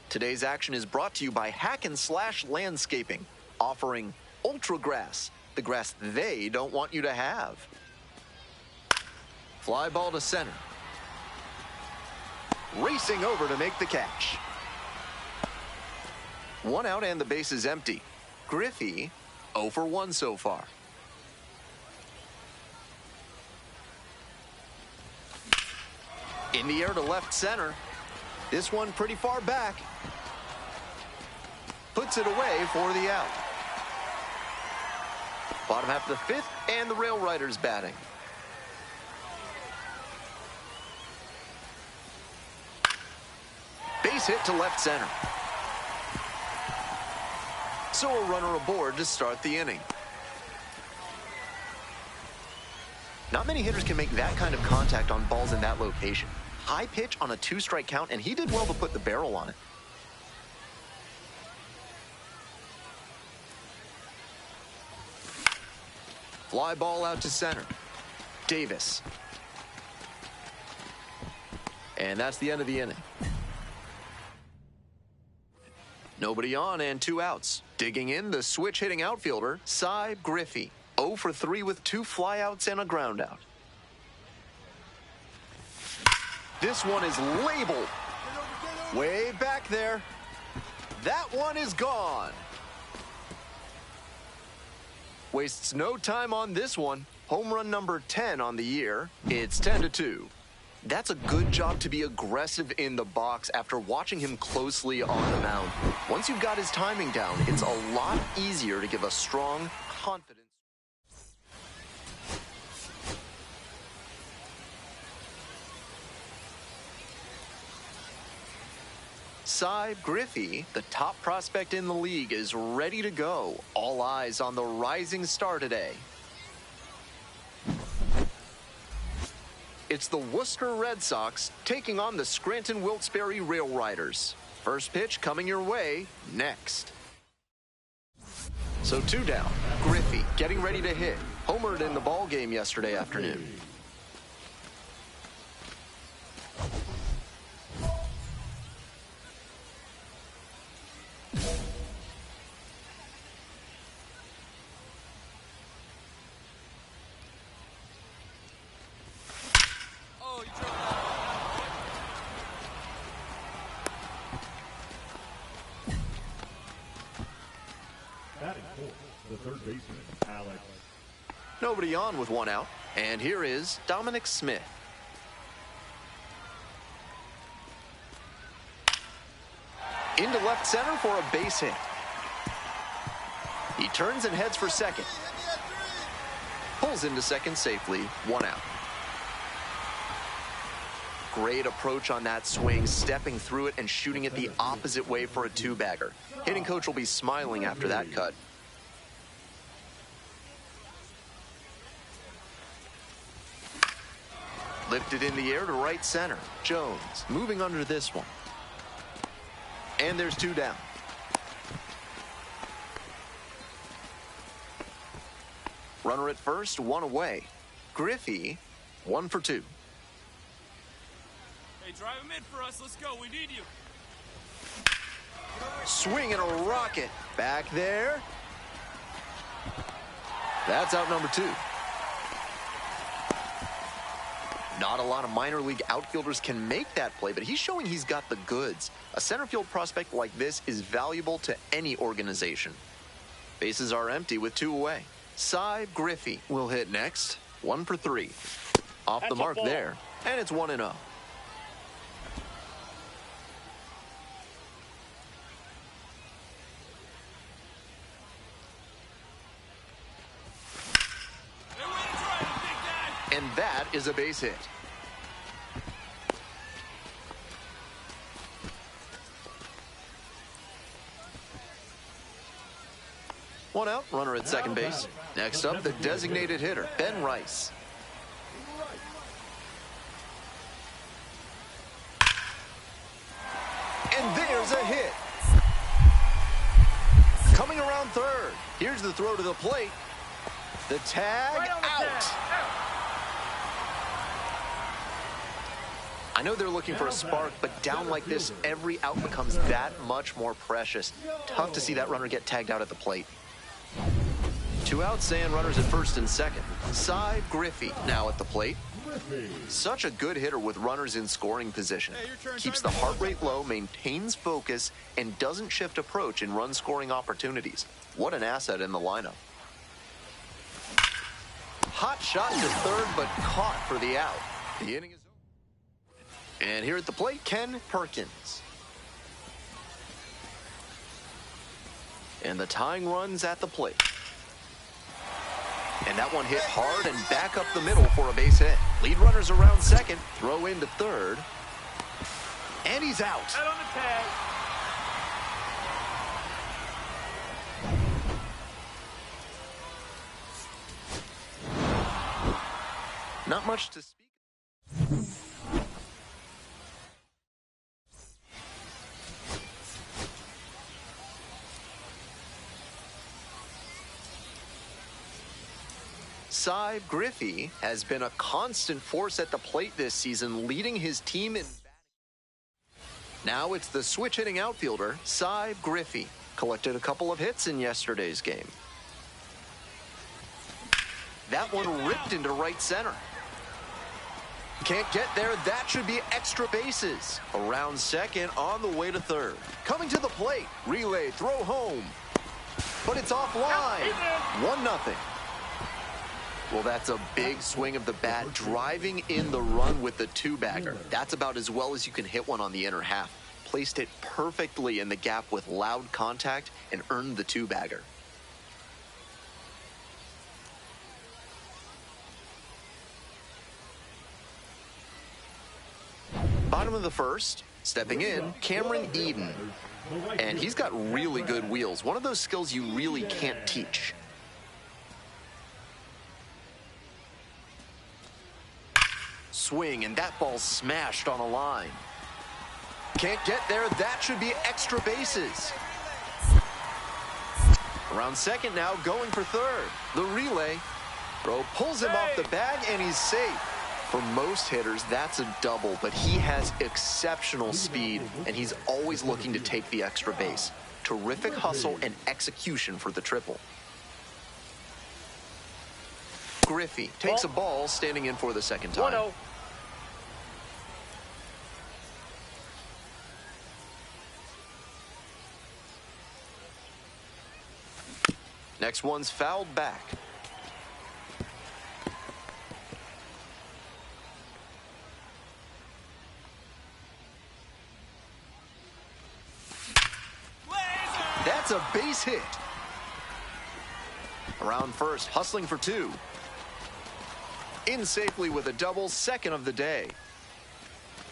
Today's action is brought to you by Hack and Slash Landscaping, offering Ultra Grass, the grass they don't want you to have. Fly ball to center. Racing over to make the catch. 1 out and the base is empty. Griffey 0 for 1 so far. In the air to left center. This one pretty far back. Puts it away for the out. Bottom half of the 5th, and the Rail Riders batting. base hit to left center. So a runner aboard to start the inning. Not many hitters can make that kind of contact on balls in that location. High pitch on a 2-strike count, and he did well to put the barrel on it. Fly ball out to center. Davis. And that's the end of the inning. Nobody on and 2 outs. Digging in, the switch-hitting outfielder, Cy Griffey. 0 for 3 with 2 flyouts and a groundout. This one is labeled. Way back there. That one is gone. Wastes no time on this one. Home run number 10 on the year. It's 10-2. That's a good job to be aggressive in the box after watching him closely on the mound. Once you've got his timing down, it's a lot easier to give a strong, confident. Cy Griffey, the top prospect in the league, is ready to go. All eyes on the rising star today. It's the Worcester Red Sox taking on the Scranton Wilkes-Barre Rail Riders. First pitch coming your way next. So 2 down. Griffey getting ready to hit. Homered in the ball game yesterday afternoon. The third baseman, Alex. Nobody on with 1 out. And here is Dominic Smith. Into left center for a base hit. He turns and heads for second. Pulls into second safely, 1 out. Great approach on that swing, stepping through it and shooting it the opposite way for a 2-bagger. Hitting coach will be smiling after that cut. Lifted in the air to right center. Jones moving under this one. And there's 2 down. Runner at first, 1 away. Griffey, 1 for 2. Hey, drive him in for us. Let's go. We need you. Swing and a rocket. Back there. That's out number 2. Not a lot of minor league outfielders can make that play, but he's showing he's got the goods. A center field prospect like this is valuable to any organization. Bases are empty with 2 away. Cy Griffey will hit next. 1 for 3. Off the mark there, and it's 1-0. And that is a base hit. One out, runner at second base. Next up, the designated hitter, Ben Rice. And there's a hit. Coming around third. Here's the throw to the plate. The tag out. I know they're looking for a spark, but down like this, every out becomes that much more precious. Tough to see that runner get tagged out at the plate. 2 outs and runners at first and second. Cy Griffey now at the plate. Such a good hitter with runners in scoring position. Keeps the heart rate low, maintains focus, and doesn't shift approach in run-scoring opportunities. What an asset in the lineup. Hot shot to third, but caught for the out. The inning is over. And here at the plate, Ken Perkins. And the tying run's at the plate. And that one hit hard and back up the middle for a base hit. Lead runners around second. Throw into third. And he's out. Out on the tag. Not much to speak. Cy Griffey has been a constant force at the plate this season, leading his team in batting. Now it's the switch-hitting outfielder, Cy Griffey. Collected a couple of hits in yesterday's game. That one ripped into right center. Can't get there. That should be extra bases. Around second, on the way to third. Coming to the plate. Relay, throw home. But it's offline. 1-0. Well, that's a big swing of the bat, driving in the run with the two-bagger. That's about as well as you can hit one on the inner half. Placed it perfectly in the gap with loud contact and earned the two-bagger. Bottom of the first, stepping in, Cameron Eden. And he's got really good wheels. One of those skills you really can't teach. Swing, and that ball smashed on a line. Can't get there. That should be extra bases. Around second now, going for third. The relay. Throw pulls him off the bag, and he's safe. For most hitters, that's a double, but he has exceptional speed, and he's always looking to take the extra base. Terrific hustle and execution for the triple. Griffey takes a ball, standing in for the second time. 1-0. Next one's fouled back. That's a base hit. Around first, hustling for two. In safely with a double, second of the day.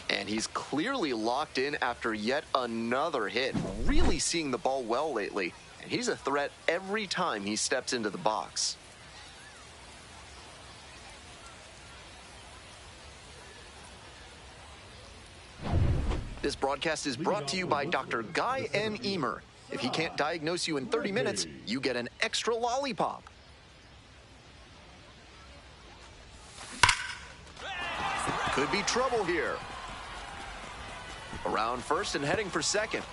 And he's clearly locked in after yet another hit. Really seeing the ball well lately. And he's a threat every time he steps into the box. This broadcast is brought to you by Dr. Guy N. Emer. If he can't diagnose you in 30 minutes, you get an extra lollipop. Could be trouble here. Around first and heading for second.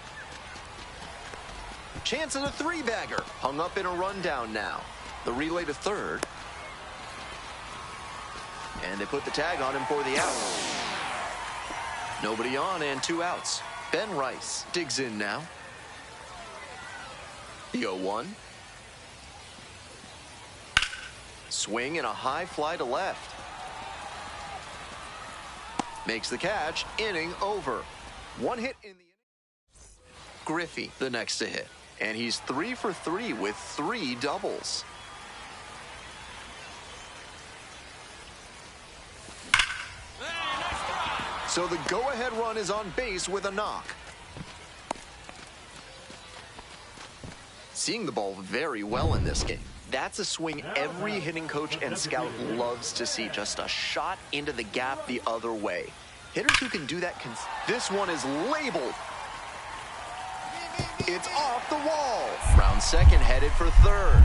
Chance at a three-bagger. Hung up in a rundown now. The relay to third. And they put the tag on him for the out. Nobody on and two outs. Ben Rice digs in now. The 0-1. Swing and a high fly to left. Makes the catch. Inning over. One hit in the inning. Griffey, the next to hit. And he's 3 for 3 with 3 doubles. So the go-ahead run is on base with a knock. Seeing the ball very well in this game. That's a swing every hitting coach and scout loves to see. Just a shot into the gap the other way. Hitters who can do that can... This one is labeled. It's off the wall. Round second, headed for third.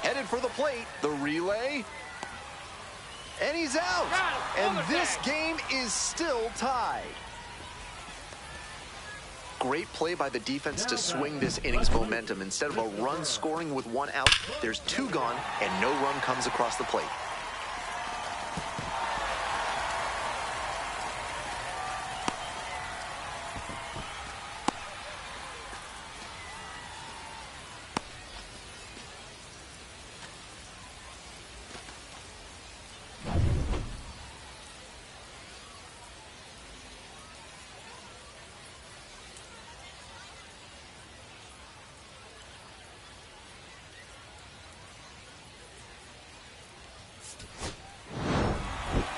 Headed for the plate. The relay. And he's out. And this game is still tied. Great play by the defense to swing this inning's momentum. Instead of a run scoring with 1 out, there's 2 gone, and no run comes across the plate.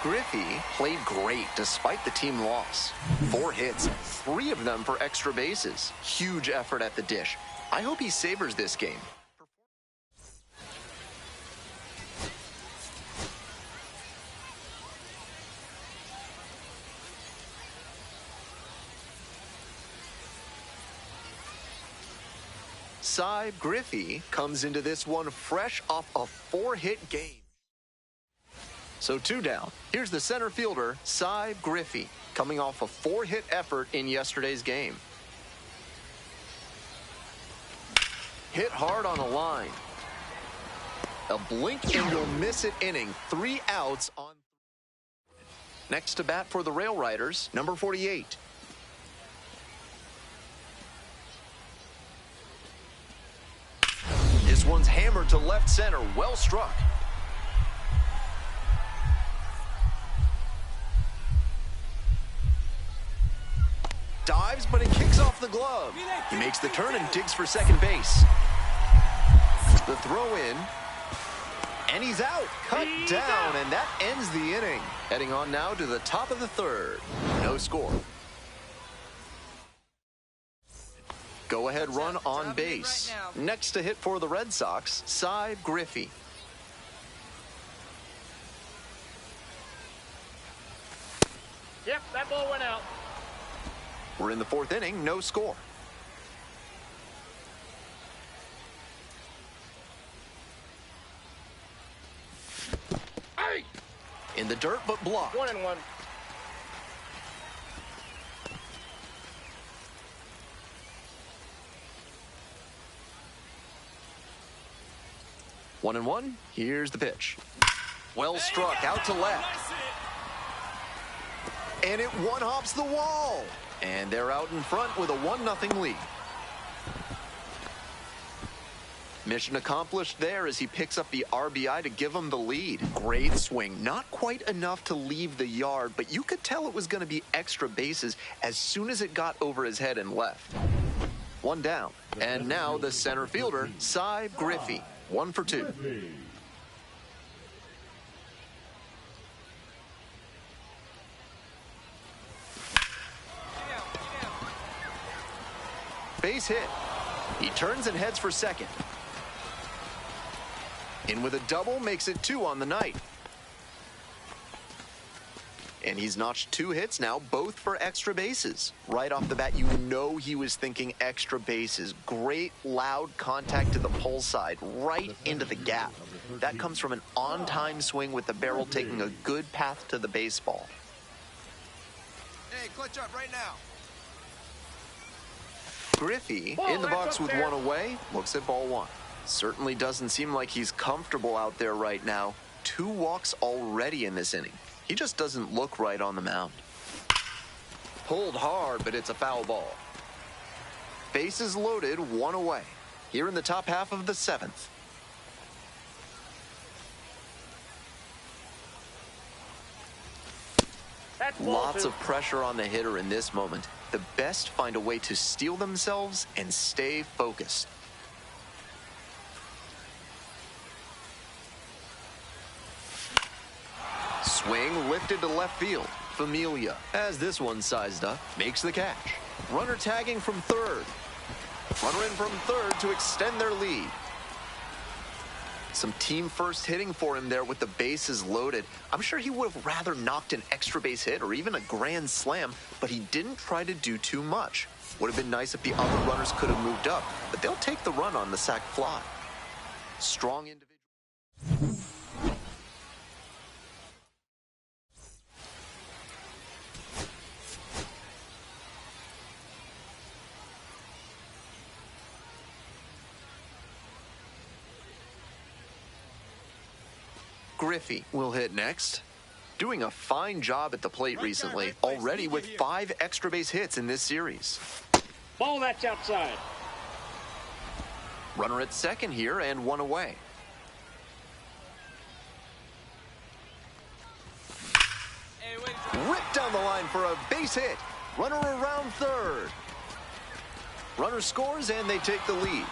Griffey played great despite the team loss. 4 hits, 3 of them for extra bases. Huge effort at the dish. I hope he savors this game. Cy Griffey comes into this one fresh off a 4-hit game. So 2 down. Here's the center fielder, Cy Griffey, coming off a 4-hit effort in yesterday's game. Hit hard on the line. A blink and you'll miss it inning. 3 outs on. Next to bat for the Rail Riders, number 48. This one's hammered to left center. Well struck. Dives, but it kicks off the glove. He makes the turn and digs for second base. The throw in. And he's out. Cut down, and that ends the inning. Heading on now to the top of the 3rd. No score. Go-ahead run on base. Next to hit for the Red Sox, Cy Griffey. Yep, that ball went out. We're in the 4th inning, no score. Hey! In the dirt, but blocked. 1-1. One and one. Here's the pitch. Well struck out to left. And it one-hops the wall. And they're out in front with a 1-0 lead. Mission accomplished there as he picks up the RBI to give him the lead. Great swing. Not quite enough to leave the yard, but you could tell it was going to be extra bases as soon as it got over his head and left. 1 down. And now the center fielder, Cy Griffey. 1 for 2. Base hit. He turns and heads for second. In with a double makes it 2 on the night. And he's notched 2 hits now, both for extra bases. Right off the bat, you know he was thinking extra bases. Great loud contact to the pull side, right into the gap. That comes from an on-time swing with the barrel taking a good path to the baseball. Hey, clutch up right now. Griffey in the box with 1 away, looks at ball 1. Certainly doesn't seem like he's comfortable out there right now. 2 walks already in this inning. He just doesn't look right on the mound. Pulled hard, but it's a foul ball. Bases loaded, 1 away. Here in the top half of the 7th. Lots of pressure on the hitter in this moment. The best find a way to steel themselves and stay focused. Swing lifted to left field. Familia, as this one sized up, makes the catch. Runner tagging from 3rd. Runner in from 3rd to extend their lead. Some team first hitting for him there with the bases loaded. I'm sure he would have rather knocked an extra base hit or even a grand slam, but he didn't try to do too much. Would have been nice if the other runners could have moved up, but they'll take the run on the sac fly. Strong individual. Griffey will hit next. Doing a fine job at the plate recently, already with 5 extra base hits in this series. Ball that's outside. Runner at second here and 1 away. Ripped down the line for a base hit. Runner around 3rd. Runner scores and they take the lead.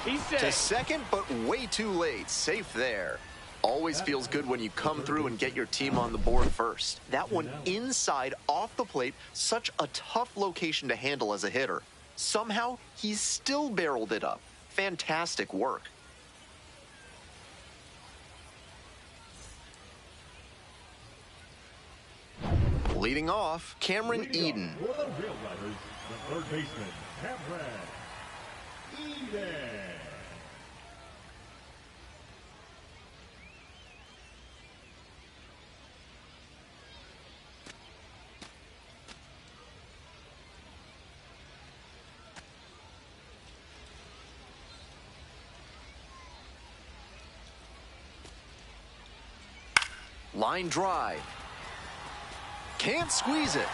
He's safe. To second, but way too late. Safe there. Always feels good when you come through and get your team on the board first. That one inside, off the plate, such a tough location to handle as a hitter. Somehow, he still barreled it up. Fantastic work. Leading off, Cameron Eden. For the Real Riders, the third baseman, Cameron Eden. Line drive. Can't squeeze it.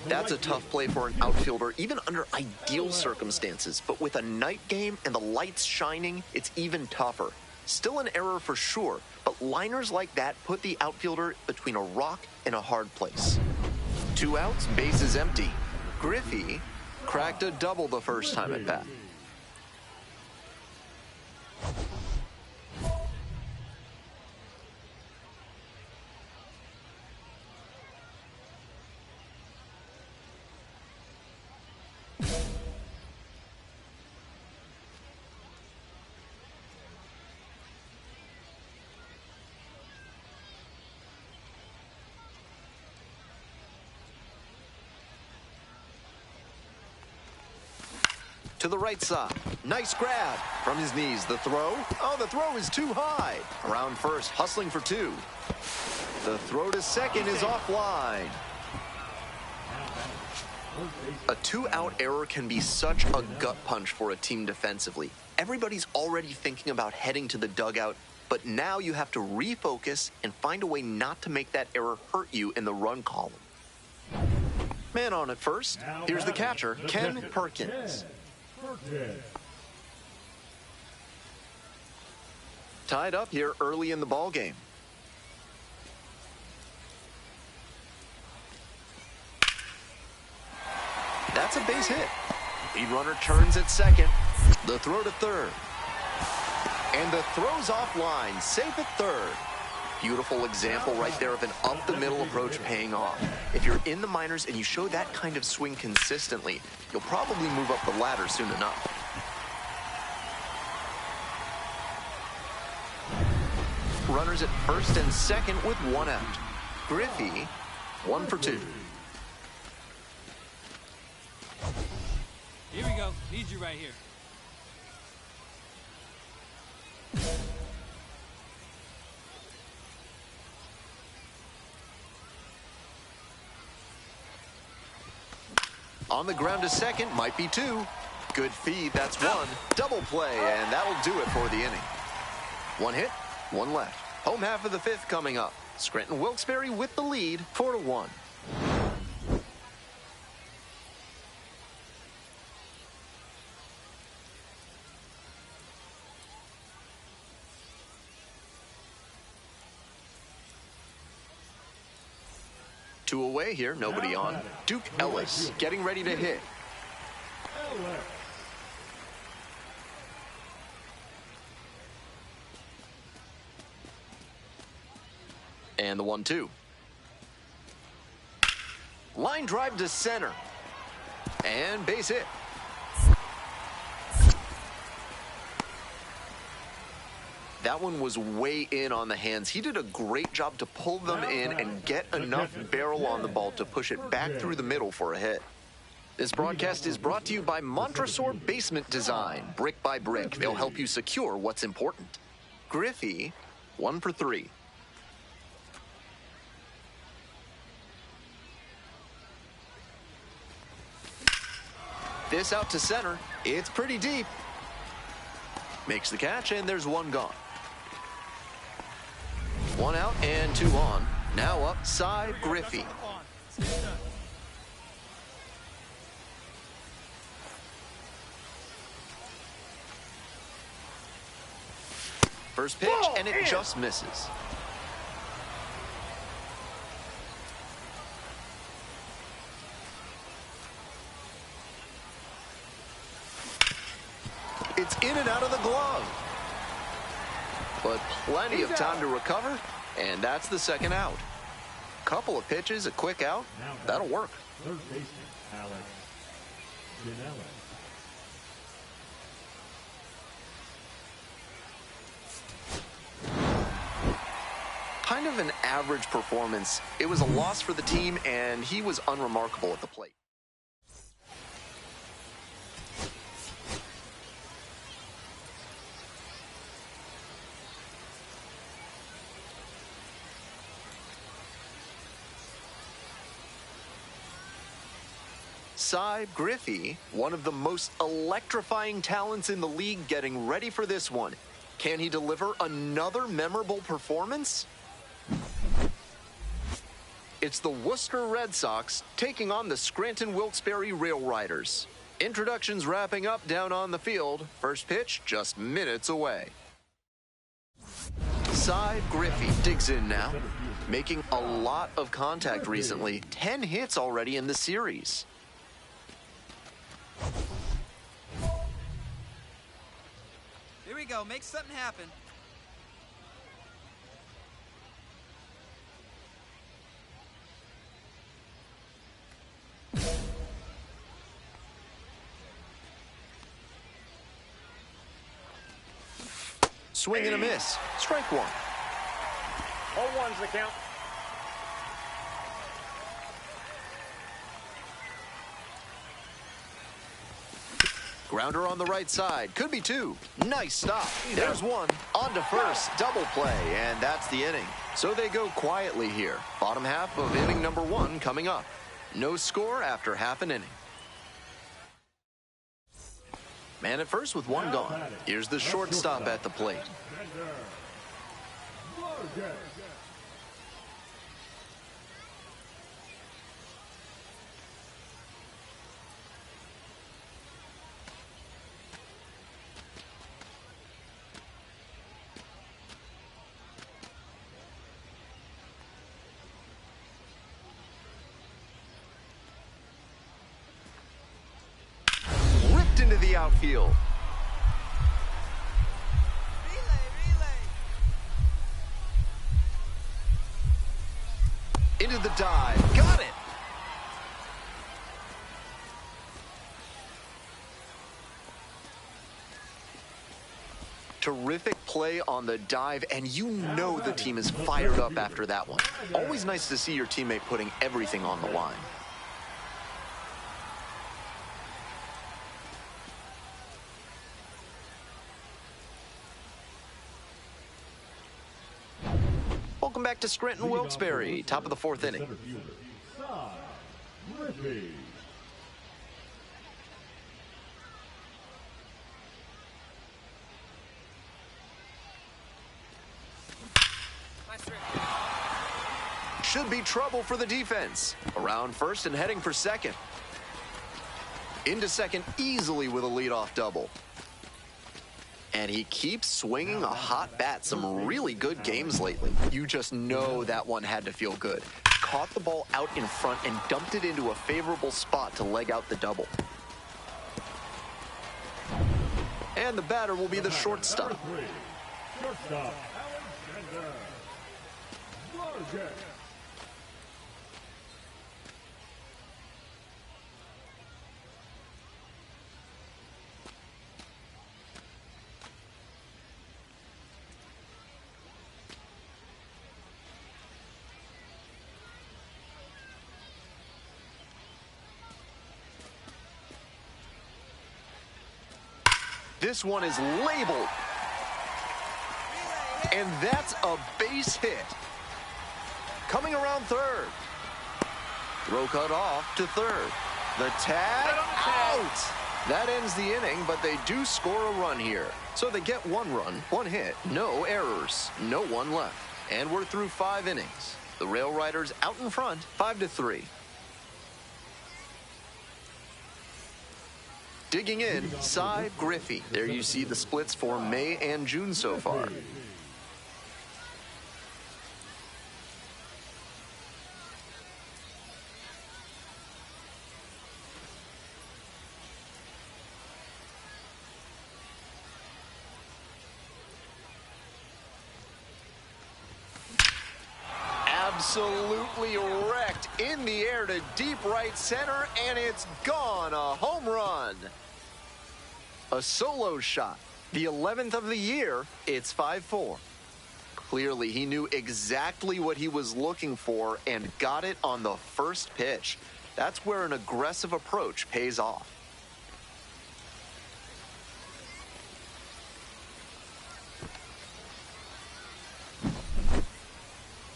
That's a tough play for an outfielder, even under ideal circumstances. But with a night game and the lights shining, it's even tougher. Still an error for sure, but liners like that put the outfielder between a rock and a hard place. 2 outs, bases empty. Griffey cracked a double the first time at bat. To the right side. Nice grab. From his knees, the throw. Oh, the throw is too high. Around first, hustling for 2. The throw to second is offline. A 2-out error can be such a gut punch for a team defensively. Everybody's already thinking about heading to the dugout, but now you have to refocus and find a way not to make that error hurt you in the run column. Man on at first. Here's the catcher, Ken Perkins. Tied up here early in the ball game. That's a base hit. Lead runner turns at second. The throw to third. And the throw's offline, safe at third. Beautiful example right there of an up-the-middle approach paying off. If you're in the minors and you show that kind of swing consistently, you'll probably move up the ladder soon enough. Runners at first and second with 1 out. Griffey, 1 for 2. Here we go. Need you right here. On the ground to second, might be 2. Good feed, that's 1. Double play, and that'll do it for the inning. 1 hit, 1 left. Home half of the 5th coming up. Scranton Wilkes-Barre with the lead, 4-1. Two away here, nobody on. Duke Ellis getting ready to hit. And the 1-2. Line drive to center. And base hit. That one was way in on the hands. He did a great job to pull them in and get enough barrel on the ball to push it back through the middle for a hit. This broadcast is brought to you by Montresor Basement Design. Brick by brick, they'll help you secure what's important. Griffey, 1 for 3. This out to center. It's pretty deep. Makes the catch, and there's 1 gone. 1 out and 2 on. Now up, Cy Griffey. First pitch, and it just misses. It's in and out of the glove. But plenty of time to recover, and that's the second out. Couple of pitches, a quick out, that'll work. Third baseman, Alex Janela. Kind of an average performance. It was a loss for the team, and he was unremarkable at the plate. Cy Griffey, one of the most electrifying talents in the league, getting ready for this one. Can he deliver another memorable performance? It's the Worcester Red Sox taking on the Scranton Wilkes-Barre Rail Riders. Introductions wrapping up down on the field. First pitch just minutes away. Cy Griffey digs in now, making a lot of contact recently. 10 hits already in the series. Here we go. Make something happen. Swing and a miss. Strike one. 0-1's the count. Grounder on the right side. Could be two. Nice stop. There's one. On to first. Double play. And that's the inning. So they go quietly here. Bottom half of inning number one coming up. No score after half an inning. Man at first with one gone. Here's the shortstop at the plate. Into the outfield. Relay. Into the dive. Got it. Terrific play on the dive, and you know the team is fired up after that one. Always nice to see your teammate putting everything on the line. Welcome back to Scranton Wilkes-Barre, top of the fourth inning. Should be trouble for the defense. Around first and heading for second. Into second easily with a leadoff double. And he keeps swinging a hot bat. Some really good games lately. You just know that one had to feel good. Caught the ball out in front and dumped it into a favorable spot to leg out the double. And the batter will be the shortstop. Shortstop, Alexander. This one is labeled. And that's a base hit. Coming around third. Throw cut off to third. The tag out. That ends the inning, but they do score a run here. So they get one run, one hit, no errors, no one left. And we're through 5 innings. The Rail Riders out in front, 5-3. Digging in, Cy Griffey. There you see the splits for May and June so far. absolutely wrecked in the air to deep right center, and it's gone. A home run. A solo shot. The 11th of the year. It's 5-4. Clearly, he knew exactly what he was looking for and got it on the first pitch. That's where an aggressive approach pays off.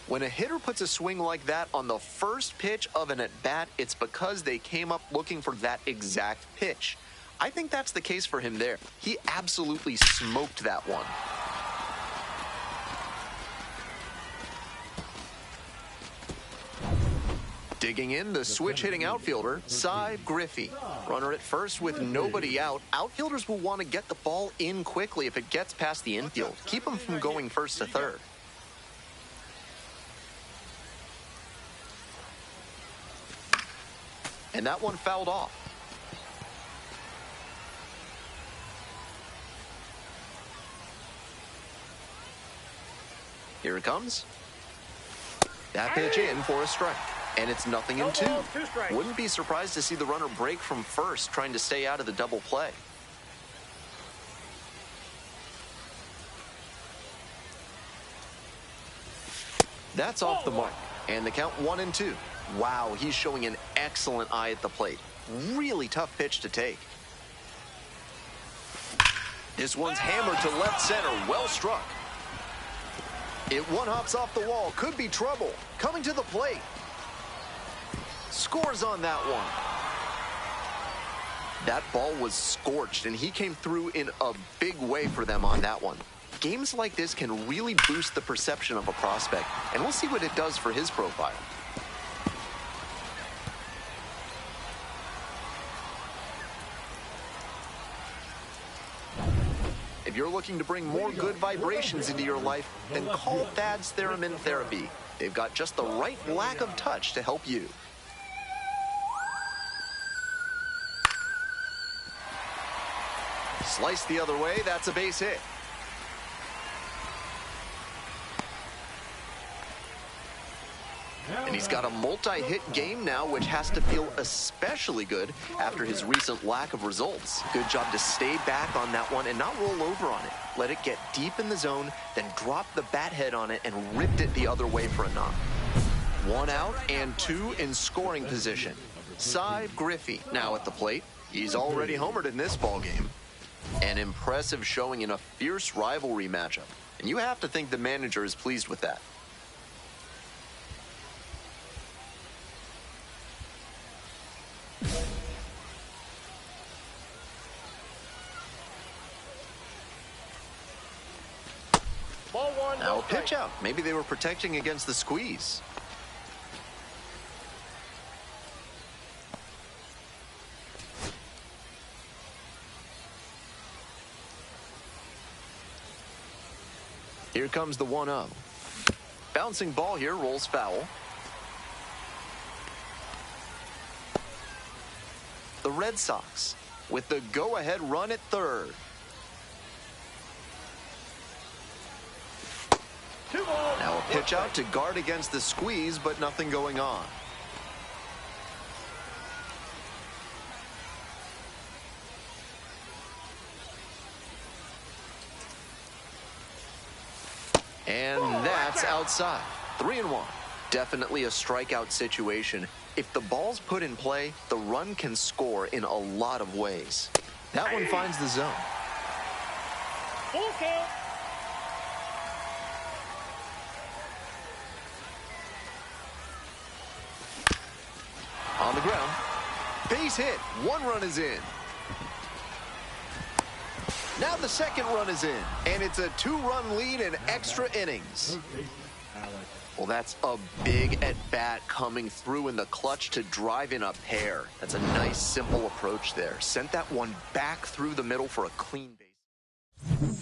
When a hitter puts a swing like that on the first pitch of an at-bat, it's because they came up looking for that exact pitch. I think that's the case for him there. He absolutely smoked that one. Digging in, the switch-hitting outfielder, Cy Griffey. Runner at first with nobody out. Outfielders will want to get the ball in quickly if it gets past the infield. Keep him from going first to third. And that one fouled off. Here it comes. That pitch in for a strike. And it's 0-2. Wouldn't be surprised to see the runner break from first, trying to stay out of the double play. That's off the mark. And the count 1-2. Wow, he's showing an excellent eye at the plate. Really tough pitch to take. This one's hammered to left center. Well struck. It one-hops off the wall. Could be trouble. Coming to the plate. Scores on that one. That ball was scorched, and he came through in a big way for them on that one. Games like this can really boost the perception of a prospect, and we'll see what it does for his profile. If you're looking to bring more good vibrations into your life, then call Thad's Theremin Therapy. They've got just the right lack of touch to help you. Slice the other way, that's a base hit. And he's got a multi-hit game now, which has to feel especially good after his recent lack of results. Good job to stay back on that one and not roll over on it. Let it get deep in the zone, then drop the bat head on it and ripped it the other way for a knock. 1 out and 2 in scoring position. Cy Griffey now at the plate. He's already homered in this ballgame. An impressive showing in a fierce rivalry matchup. And you have to think the manager is pleased with that. Ball one. Now a pitch out. Maybe they were protecting against the squeeze. Here comes the 1-0. Bouncing ball here, rolls foul. The Red Sox with the go-ahead run at third. Now a pitch out to guard against the squeeze, but nothing going on. And that's outside. 3-1. Definitely a strikeout situation. If the ball's put in play, the run can score in a lot of ways. That one finds the zone. Full count. On the ground. Base hit. 1 run is in. Now the second run is in, and it's a 2-run lead in extra innings. Well, that's a big at-bat coming through in the clutch to drive in a pair. That's a nice, simple approach there. Sent that one back through the middle for a clean base.